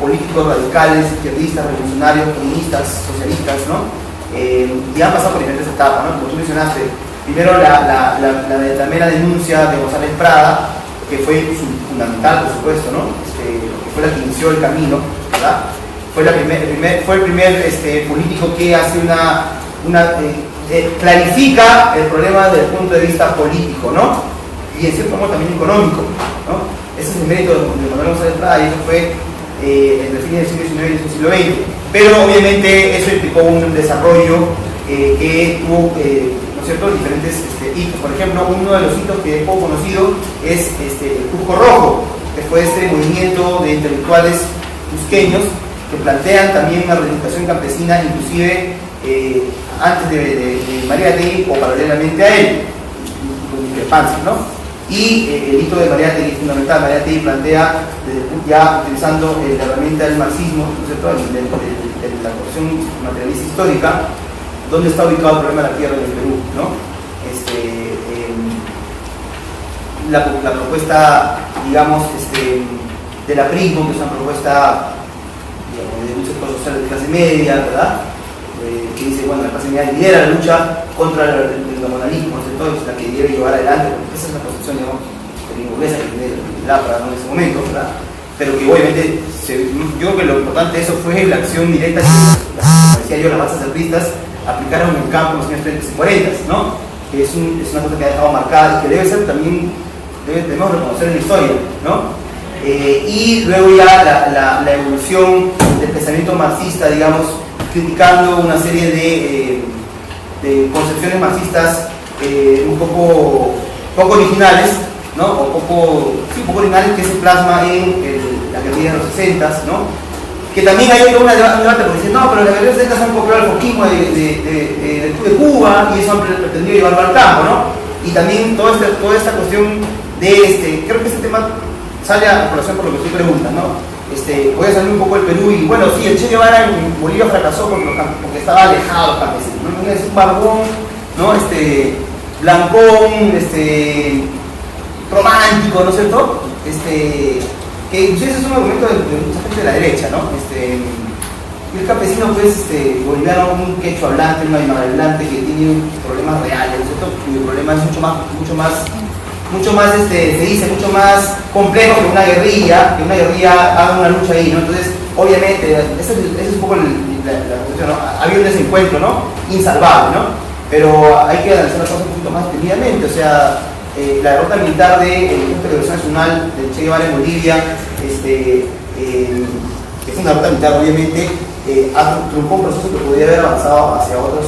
Speaker 2: políticos radicales, izquierdistas, revolucionarios, comunistas, socialistas, ¿no? Y han pasado por diferentes etapas, ¿no? Como tú mencionaste, primero la mera denuncia de González Prada, que fue fundamental, por supuesto, ¿no? Que fue la que inició el camino, ¿verdad? Fue el primer político que hace clarifica el problema desde el punto de vista político, ¿no? Y en cierto modo también económico, ¿no? Ese es el mérito de Manuel González Prada, y eso fue entre fines del siglo XIX y el siglo XX. Pero obviamente eso implicó un desarrollo que tuvo, ¿no es cierto?, diferentes hitos. Por ejemplo, uno de los hitos que es poco conocido es el Cusco Rojo, que fue este movimiento de intelectuales cusqueños que plantean también una reivindicación campesina, inclusive antes de Mariátegui o paralelamente a él, con discrepancias, ¿no? Y el hito de Mariátegui es fundamental. Mariátegui plantea, ya utilizando la herramienta del marxismo, ¿no es cierto?, de la cuestión materialista histórica, dónde está ubicado el problema de la tierra en el Perú, ¿no? La propuesta, digamos, del aprismo, que es una propuesta de un sector social de clase media, ¿verdad? Que dice, bueno, la clase media lidera la lucha contra el gamonalismo, es la que debe llevar adelante, porque esa es la posición, digamos, inglesa que tiene la Prada en ese momento, ¿verdad? Pero que obviamente, yo creo que lo importante de eso fue la acción directa que, como decía yo, las masas apristas aplicaron en el campo en los años 30 y 40, ¿no? Que es una cosa que ha dejado marcada y que debe ser también, debemos reconocer en la historia, ¿no? Y luego ya la evolución del pensamiento marxista, digamos, criticando una serie de concepciones marxistas un poco originales, ¿no? O poco originales, que se plasma en la guerrilla de los 60, ¿no? Que también hay un debate porque dicen, no, pero las guerrillas de los 60 han copiado el foquismo de Cuba y eso han pretendido llevarlo al campo, ¿no? Y también toda esta cuestión de creo que este tema sale a colación por lo que tú preguntas, ¿no? Voy a salir un poco del Perú y bueno, sí, el Che Guevara en Bolivia fracasó porque estaba alejado del campesino, ¿no? Es un barbón, ¿no? Blancón, romántico, ¿no es cierto? Que inclusive ese es un argumento de mucha gente de la derecha, ¿no? Y el campesino, pues, boliviano, un quechua hablante, un aymara hablante que tiene problemas reales, ¿no es cierto? Cuyo problema es mucho más se dice, mucho más complejo que una guerrilla haga una lucha ahí, ¿no? Entonces, obviamente, ese es un poco la cuestión, ¿no? Había un desencuentro, ¿no? Insalvable, ¿no? Pero hay que analizar las cosas un poquito más detenidamente, o sea, la derrota militar del Ejército de Liberación Nacional del Che Guevara en Bolivia, es una derrota militar, obviamente, truncó un proceso que podría haber avanzado hacia otros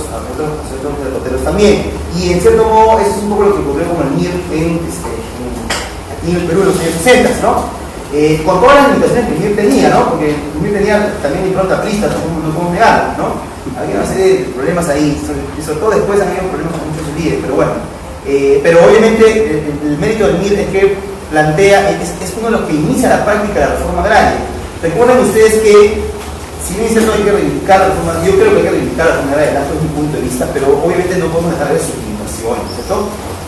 Speaker 2: derroteros también. Y en cierto modo, eso es un poco lo que ocurrió con el MIR aquí en el Perú en los años 60, ¿no? con todas las limitaciones que Mir tenía, ¿no? Porque Mir tenía también impronta aprista, no podemos negarlo, ¿no? Había una serie de problemas ahí, y sobre todo después han habido problemas con muchos líderes, pero bueno. Pero obviamente el mérito del MIR es que plantea, es uno de los que inicia la práctica de la reforma agraria. Recuerden ustedes que, si bien es cierto hay que reivindicar la reforma, yo creo que hay que reivindicar la reforma agraria desde mi punto de vista, pero obviamente no podemos dejar de sus limitaciones, ¿cierto?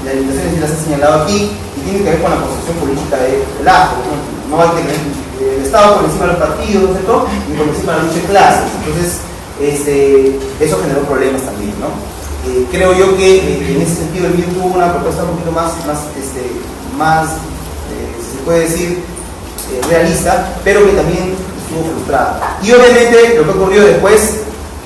Speaker 2: Las limitaciones las he señalado aquí y tienen que ver con la construcción política del acto. No hay que tener el Estado por encima de los partidos, ¿cierto? Ni por encima de la lucha de clases. Entonces, eso generó problemas también, ¿no? Creo yo que en ese sentido el MIR tuvo una propuesta un poquito más se puede decir, realista, pero que también estuvo frustrada. Y obviamente lo que ocurrió después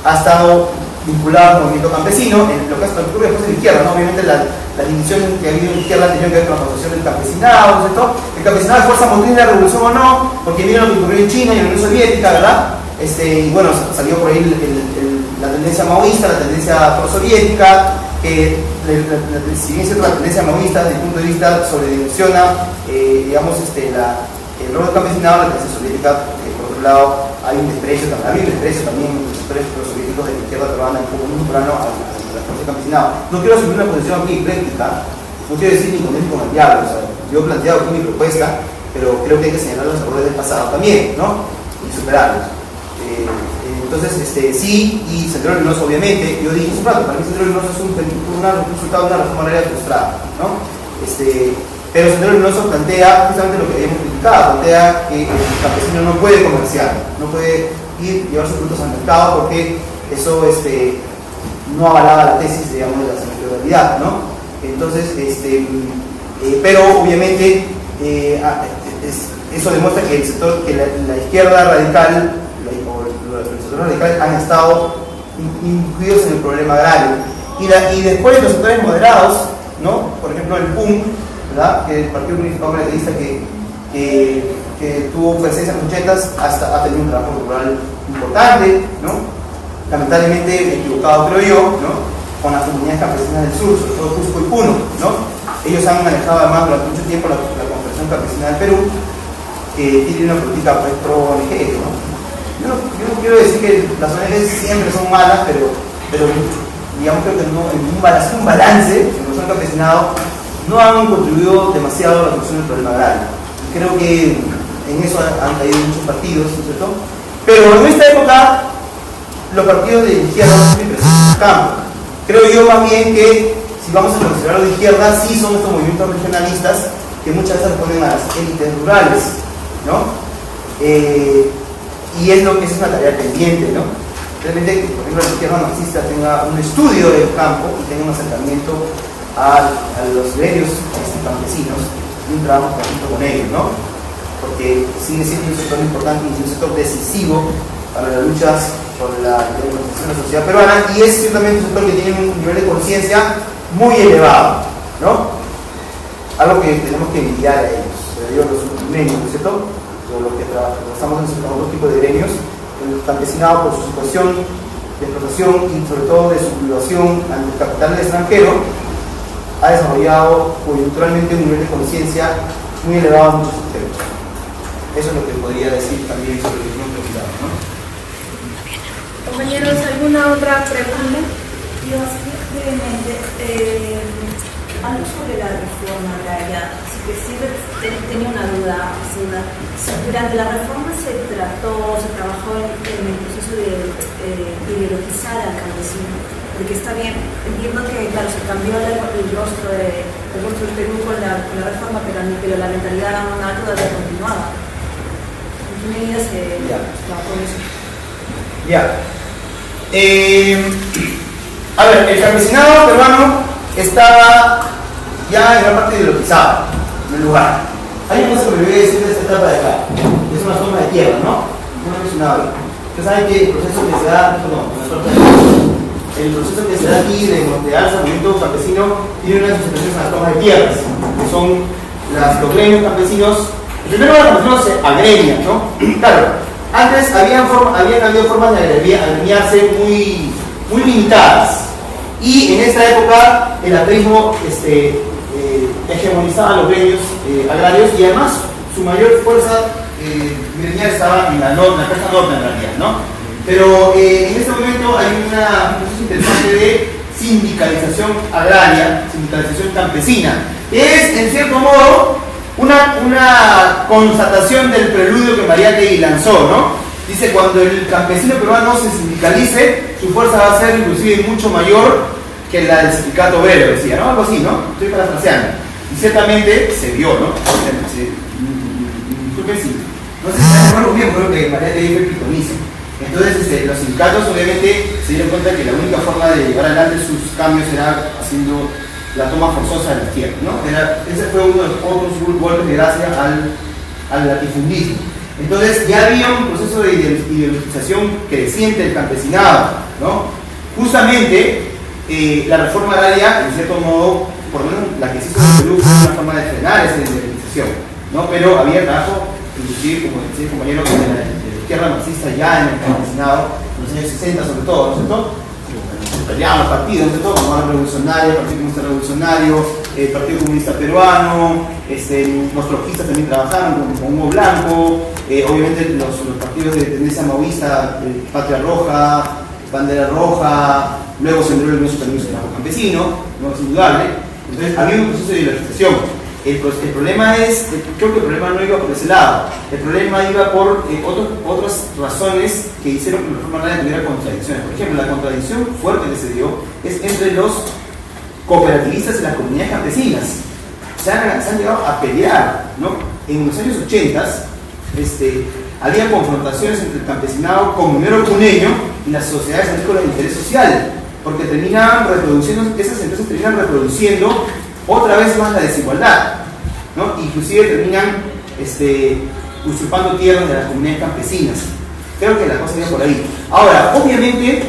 Speaker 2: ha estado vinculado al movimiento campesino, en lo que ocurrió después de la izquierda, ¿no? Obviamente la división que ha habido en la izquierda tenía que ver con la construcción del campesinado, ¿cierto? El campesinado es fuerza motriz de la revolución o no, porque miren lo que ocurrió en China y en la Unión Soviética, ¿verdad? Y bueno, salió por ahí la tendencia maoísta, la tendencia prosoviética, que si bien es cierto, la tendencia maoísta desde el punto de vista sobredimensiona, digamos, el rol del campesinado, la tendencia soviética, por otro lado, hay un desprecio también en los sectores prosoviéticos de la izquierda peruana y como un plano a la fuerza del campesinado. No quiero asumir una posición aquí ecléctica, no quiero decir ni con él ni con el diablo, o sea, yo he planteado aquí mi propuesta, pero creo que hay que señalar los errores del pasado también, ¿no? Y superarlos. Entonces, sí, y Sendero Luminoso, obviamente, yo dije hace un rato, para mí Sendero Luminoso es un resultado de una reforma agraria frustrada, ¿no? Pero Sendero Luminoso plantea justamente lo que habíamos criticado, plantea que el campesino no puede comerciar, no puede llevar sus productos al mercado porque eso no avalaba la tesis, digamos, de la semifidelidad, ¿no? Entonces, pero obviamente eso demuestra que el sector, que la izquierda radical, los sectores radicales han estado incluidos en el problema agrario. Y después los sectores moderados, ¿no? Por ejemplo el PUM, ¿verdad? Que el Partido Unificado Agrarista que tuvo presencia en los 80s, ha tenido un trabajo rural importante, ¿no? Lamentablemente equivocado, creo yo, ¿no? Con las comunidades campesinas del sur, sobre todo Cusco y Puno, ¿no? Ellos han manejado además durante mucho tiempo la Confederación Campesina del Perú, que tiene una política pues, pro ONG, ¿no? Yo no quiero decir que las ONGs siempre son malas, pero digamos que no, en un balance en el campesinado no han contribuido demasiado a la solución del problema agrario. Y creo que en eso han caído muchos partidos, ¿no es cierto? Pero en esta época los partidos de izquierda no son muy presentes en el campo. Creo yo más bien que si vamos a considerar de izquierda, sí son estos movimientos regionalistas que muchas veces responden a las élites rurales, ¿no? Y es una tarea pendiente, ¿no? Realmente que, por ejemplo, la izquierda marxista tenga un estudio del campo y tenga un acercamiento a los medios campesinos y un trabajo conjunto con ellos, ¿no? Porque sigue siendo un sector importante y un sector decisivo para las luchas por la democratización de la sociedad peruana, y es ciertamente un sector que tiene un nivel de conciencia muy elevado, ¿no? Algo que tenemos que envidiar a ellos, los gremios, ¿no es cierto? Los que trabajamos en otro tipo de gremios, el campesinado por su situación de explotación y sobre todo de su privación ante el capital extranjero, ha desarrollado coyunturalmente un nivel de conciencia muy elevado en muchos aspectos. Eso es lo que podría decir también sobre el movimiento privado, ¿no?
Speaker 3: Compañeros, ¿alguna otra pregunta?
Speaker 8: Yo, brevemente, algo sobre la reforma agraria. Sí, tenía una duda. Durante la reforma se trabajó en el proceso de ideologizar al campesino, porque está bien, entiendo que claro, se cambió el rostro del Perú con la reforma, pero la mentalidad todavía continuaba. ¿En qué medida se trabajó eso?
Speaker 2: Ya. A ver, el campesinado peruano estaba ya en gran parte ideologizado en el lugar. Hay una cosa que me voy a decir de esta etapa de acá, que es una zona de tierra, ¿no? No he mencionado. Ustedes saben que el proceso que se da, el proceso que se da aquí de alza, movimiento campesino, tiene una asociación a las tomas de tierras, que son los gremios campesinos. Primero los campesinos se agremian, ¿no? Claro, antes habían habido formas de agremiarse muy limitadas, y en esta época el ateísmo hegemonizaba los gremios agrarios, y además su mayor fuerza gremial estaba en la costa norte en realidad, ¿no? Pero en este momento hay un proceso interesante de sindicalización agraria, sindicalización campesina. Es, en cierto modo, una constatación del preludio que Mariátegui lanzó, ¿no? Dice, cuando el campesino peruano se sindicalice, su fuerza va a ser inclusive mucho mayor que la del sindicato obrero, decía, ¿no? Algo así, ¿no? Estoy parafraseando. Y ciertamente se vio, ¿no? Disculpen si no sé si me acuerdo bien, creo que Mariátegui fue el pitonizo. Entonces, los sindicatos obviamente se dieron cuenta que la única forma de llevar adelante sus cambios era haciendo la toma forzosa de la tierra, ¿no? Ese fue uno de los otros golpes de gracia al latifundismo. Entonces ya había un proceso de ideologización creciente del campesinado, ¿no? Justamente la reforma agraria, en cierto modo, por lo menos la que se hizo en Perú, fue una forma de frenar esa ideologización, ¿no? Pero había trabajo, inclusive, como decía el compañero, de la izquierda marxista ya en el campesinado, en los años 60 sobre todo, ¿no es cierto? Peleaban los partidos, ¿no? Como el Revolucionario, el Partido Comunista Revolucionario, el Partido Comunista Peruano, los trotskistas también trabajaron con Hugo Blanco, obviamente los partidos de tendencia maoísta, Patria Roja, Bandera Roja, luego se entró el Movimiento Superior Trabajo Campesino, no es indudable. Entonces había un proceso de ideologización. El problema es, creo que el problema no iba por ese lado, el problema iba por otras razones que hicieron que la reforma agraria tuviera contradicciones. Por ejemplo, la contradicción fuerte que se dio es entre los cooperativistas y las comunidades campesinas. Se han llegado a pelear, ¿no? En los años 80 había confrontaciones entre el campesinado comunero cuneño y las sociedades agrícolas de interés social, porque terminaban reproduciendo, esas empresas terminan reproduciendo otra vez más la desigualdad, ¿no? Inclusive terminan usurpando tierras de las comunidades campesinas. Creo que la cosa iba por ahí. Ahora, obviamente,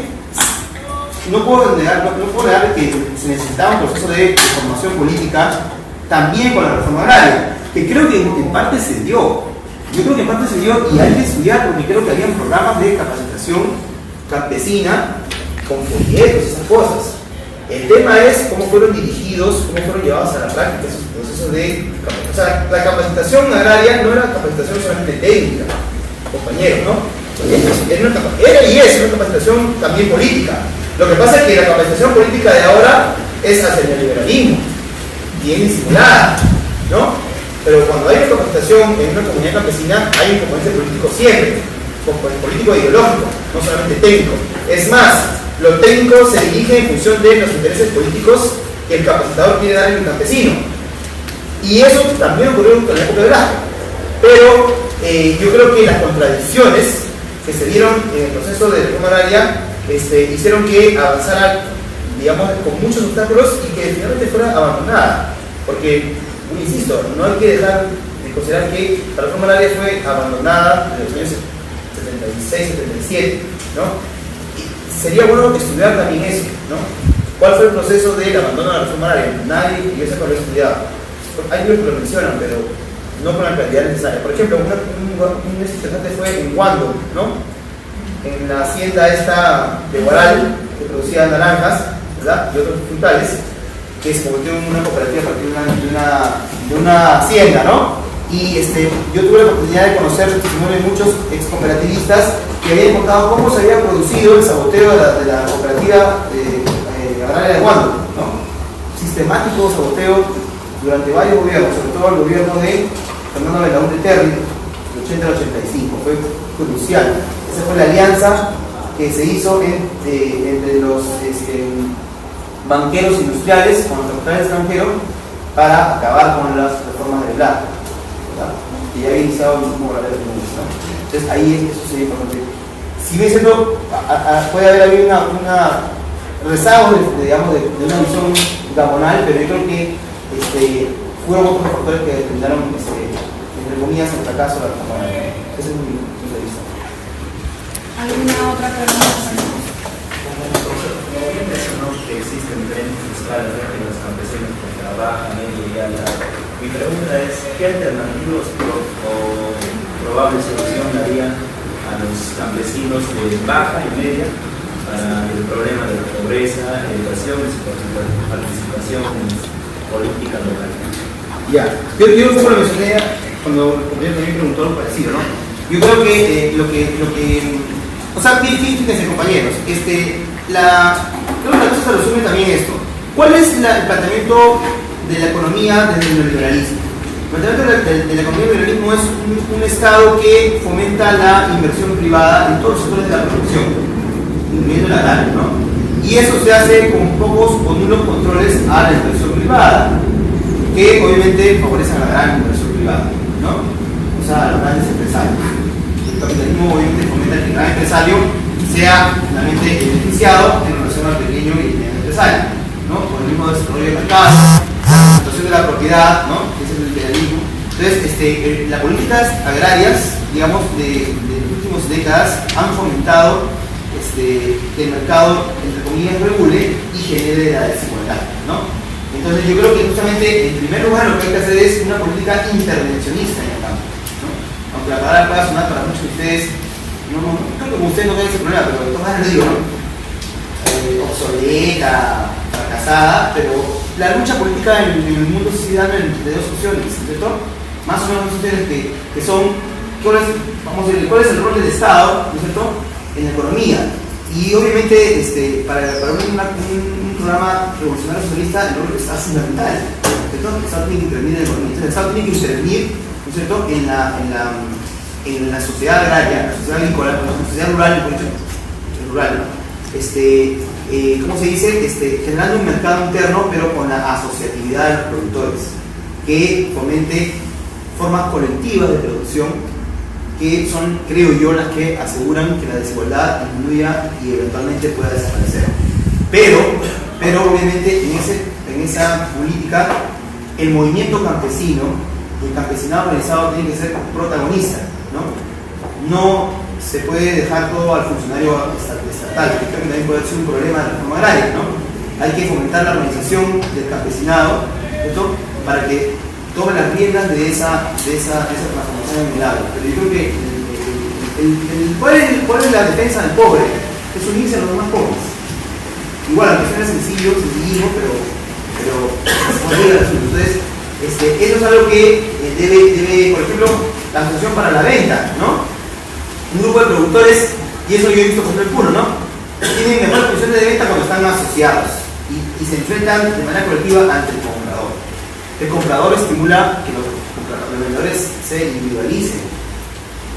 Speaker 2: no puedo negar que se necesitaba un proceso de formación política también con la reforma agraria, que creo que en parte se dio. Yo creo que en parte se dio y hay que estudiar, porque creo que había programas de capacitación campesina con folletos y esas cosas. El tema es cómo fueron dirigidos, cómo fueron llevados a la práctica esos procesos de capacitación. O sea, la capacitación agraria no era capacitación solamente técnica, compañeros, ¿no? Era y es una capacitación también política. Lo que pasa es que la capacitación política de ahora es hacia el neoliberalismo, bien disimulada, ¿no? Pero cuando hay una capacitación en una comunidad campesina, hay un componente político siempre, un componente político e ideológico, no solamente técnico. Es más, lo técnico se dirige en función de los intereses políticos que el capacitador quiere dar en el campesino. Y eso también ocurrió en la época de Blasco. Pero yo creo que las contradicciones que se dieron en el proceso de reforma agraria hicieron que avanzara, digamos, con muchos obstáculos y que finalmente fuera abandonada. Porque, insisto, no hay que dejar de considerar que la reforma agraria fue abandonada en los años 76, 77, ¿no? Sería bueno estudiar también eso, ¿no? ¿Cuál fue el proceso del abandono de la reforma agraria? Nadie, yo sé cuál lo he estudiado. Hay libros que lo mencionan, pero no con la cantidad necesaria. Por ejemplo, un interesante fue en Huando, ¿no? En la hacienda esta de Guaral, que producía naranjas, ¿verdad? Y otros frutales, que se convirtió en una cooperativa a partir de una hacienda, ¿no? Y yo tuve la oportunidad de conocer el testimonio de muchos ex cooperativistas que habían contado cómo se había producido el saboteo de la cooperativa agraria de Huando, ¿no? Sistemático saboteo durante varios gobiernos, sobre todo el gobierno de Fernando Belaúnde Terry, del 80 al 85, fue crucial. Esa fue la alianza que se hizo entre los banqueros industriales con los capitales extranjeros para acabar con las reformas de Blasco, que ya había iniciado el mismo Guaral, ¿no? Entonces ahí eso sería importante. Si bien siendo, puede haber habido una rezago de una visión gamonal, pero yo creo que fueron otros factores que determinaron, entre comillas, el fracaso de la reforma agraria. Ese es mi punto de vista.
Speaker 3: ¿Alguna otra pregunta?
Speaker 9: Como bien mencionó que existen diferentes escalas de los campesinos que trabajan, media y alta. Mi pregunta es, ¿qué alternativas o probable solución darían a los campesinos de baja y media para el problema de la pobreza, educación y su participación política local?
Speaker 2: Ya, yo un poco lo mencioné cuando el compañero también preguntó algo parecido, ¿no? Yo creo que o sea, fíjense compañeros, creo que la cosa se resume también esto. ¿Cuál es el planteamiento de la economía desde el neoliberalismo? El planteamiento de la economía del neoliberalismo es un Estado que fomenta la inversión privada en todos los sectores de la producción, incluyendo la agraria, ¿no? Y eso se hace con pocos o nulos controles a la inversión privada, que obviamente favorecen a la gran inversión privada, ¿no? O sea, a los grandes empresarios. El capitalismo obviamente fomenta que el gran empresario sea finalmente beneficiado en relación al pequeño y mediano empresario, ¿no? Por el mismo desarrollo de mercado, la situación de la propiedad, ¿no? Ese es el liberalismo. Entonces, las políticas agrarias, digamos, de las últimas décadas han fomentado que el mercado, entre comillas, regule y genere la desigualdad, ¿no? Entonces, yo creo que justamente, en primer lugar, lo que hay que hacer es una política intervencionista en el campo, ¿no? Aunque la palabra pueda sonar para muchos de ustedes, no creo que con ustedes no vean ese problema, pero de todas maneras les digo, ¿no? Obsoleta, fracasada, pero la lucha política en el mundo se da de dos opciones, ¿cierto? Más o menos ustedes que son, ¿cuál es el rol del Estado, ¿no es cierto?, en la economía? Y obviamente para un programa revolucionario socialista el rol del Estado es fundamental, ¿cierto? El Estado tiene que intervenir en la economía, entonces el Estado tiene que intervenir, ¿no es cierto?, en la sociedad agraria, la sociedad agrícola, la sociedad rural, por ejemplo, rural, ¿no? ¿Cómo se dice? Generando un mercado interno, pero con la asociatividad de los productores, que fomente formas colectivas de producción, que son, creo yo, las que aseguran que la desigualdad disminuya y eventualmente pueda desaparecer. Pero obviamente en esa política, el movimiento campesino, el campesinado organizado tiene que ser protagonista, ¿no? No se puede dejar todo al funcionario estatal, que creo que también puede ser un problema de la reforma agraria, ¿no? Hay que fomentar la organización del campesinado, ¿cierto?, para que tome las riendas de esa transformación en el agro. Pero yo creo que ¿cuál es la defensa del pobre? Es unirse a los más pobres. Igual, aunque suena sencillismo, pero entonces, eso es algo que debe, por ejemplo, la asociación para la venta, ¿no? Un grupo de productores, y eso yo he visto con el puro, ¿no? Tienen mejores condiciones de venta cuando están asociados y se enfrentan de manera colectiva ante el comprador. El comprador estimula que los vendedores se individualicen,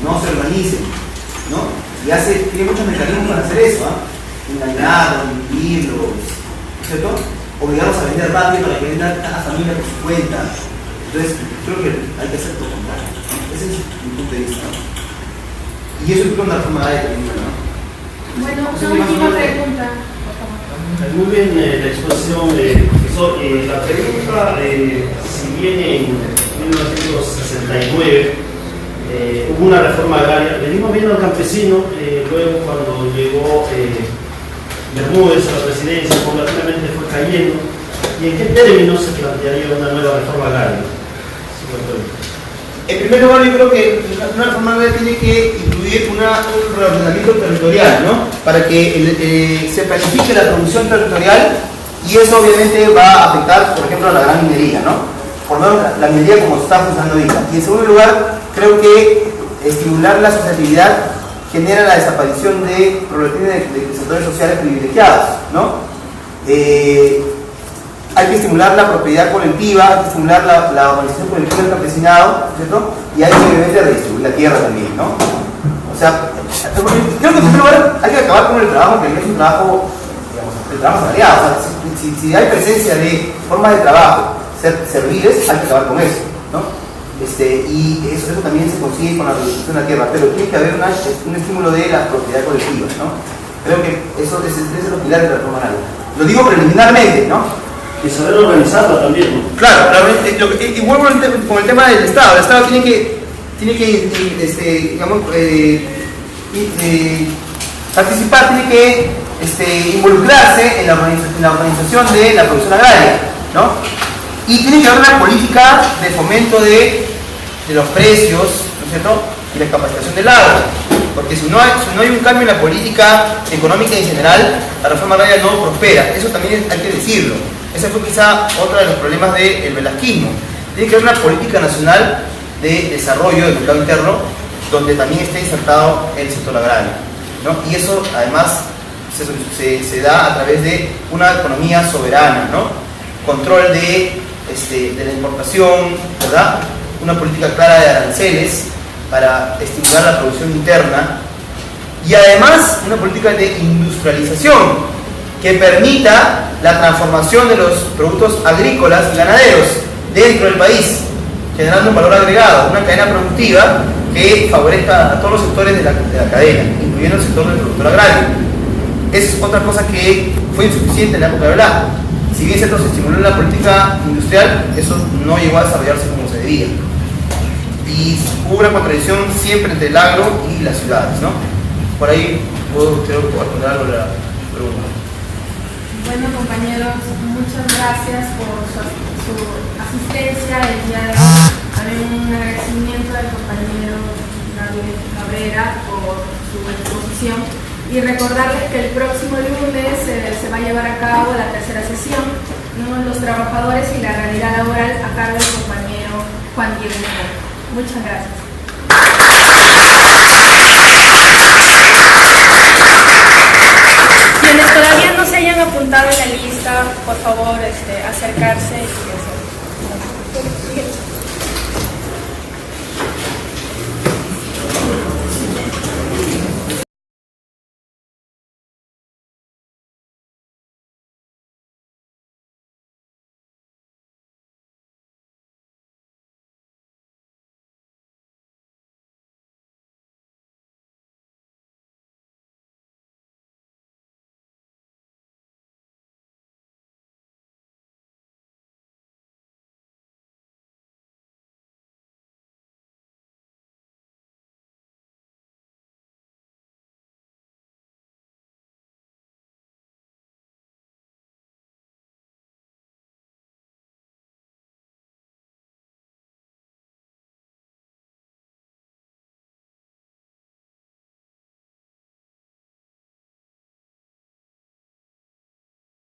Speaker 2: no se organicen, ¿no? Y tiene muchos mecanismos para hacer eso, ¿ah? Engañarlos, dividirlos, ¿cierto? Obligarlos a vender rápido para que vendan cada familia por su cuenta. Entonces, creo que hay que hacer todo lo contrario, ¿no? Ese es mi punto de vista, ¿no? Y eso es una reforma agraria también, ¿no?
Speaker 1: Bueno, una última pregunta.
Speaker 10: Muy bien la exposición, profesor. La pregunta, si bien en 1969 hubo una reforma agraria, venimos viendo al campesino, luego cuando llegó Bermúdez a la presidencia, paulatinamente fue cayendo. ¿Y en qué términos se plantearía una nueva reforma agraria?
Speaker 2: En primer lugar, yo creo que una reforma agraria tiene que incluir un reordenamiento territorial, ¿no? Para que se planifique la producción territorial, y eso obviamente va a afectar, por ejemplo, a la gran minería, ¿no? Por lo menos la minería como está funcionando ahorita. Y en segundo lugar, creo que estimular la asociatividad genera la desaparición de sectores sociales privilegiados, ¿no? Hay que estimular la propiedad colectiva, hay que estimular la organización colectiva del campesinado, ¿cierto? Y hay que obviamente redistribuir la tierra también, ¿no? O sea, creo que en primer lugar hay que acabar con el trabajo, que es un trabajo, digamos, el trabajo salariado. O sea, si hay presencia de formas de trabajo serviles, hay que acabar con eso, ¿no? Y eso también se consigue con la redistribución de la tierra, pero tiene que haber un estímulo de la propiedad colectiva, ¿no? Creo que eso es los pilares de la reforma agraria. Lo digo preliminarmente, ¿no?
Speaker 10: Y saber organizarla también, ¿no?
Speaker 2: Claro, y vuelvo con el tema del Estado. El Estado tiene que digamos, participar, tiene que involucrarse en la organización de la producción agraria, ¿no? Y tiene que haber una política de fomento de los precios, ¿no es cierto?, y la capacitación del agro. Porque si no hay un cambio en la política económica en general, la reforma agraria no prospera. Eso también hay que decirlo. Ese fue quizá otro de los problemas del velasquismo. Tiene que haber una política nacional de desarrollo del mercado interno, donde también está insertado el sector agrario, ¿no? Y eso además se da a través de una economía soberana, ¿no? Control de la importación, ¿verdad? Una política clara de aranceles para estimular la producción interna y además una política de industrialización que permita la transformación de los productos agrícolas y ganaderos dentro del país, generando un valor agregado, una cadena productiva que favorezca a todos los sectores de la cadena, incluyendo el sector del productor agrario. Esa es otra cosa que fue insuficiente en la época de Velasco. Si bien se estimuló la política industrial, eso no llegó a desarrollarse como se debía. Y hubo una contradicción siempre entre el agro y las ciudades, ¿no? Por ahí creo que puedo responder algo a la pregunta.
Speaker 1: Bueno, compañeros, muchas gracias por su asistencia el día de hoy. También un agradecimiento al compañero Gabriel Cabrera por su exposición. Y recordarles que el próximo lunes se va a llevar a cabo la tercera sesión, ¿no? Los trabajadores y la realidad laboral, a cargo del compañero Juan Diego. Muchas gracias.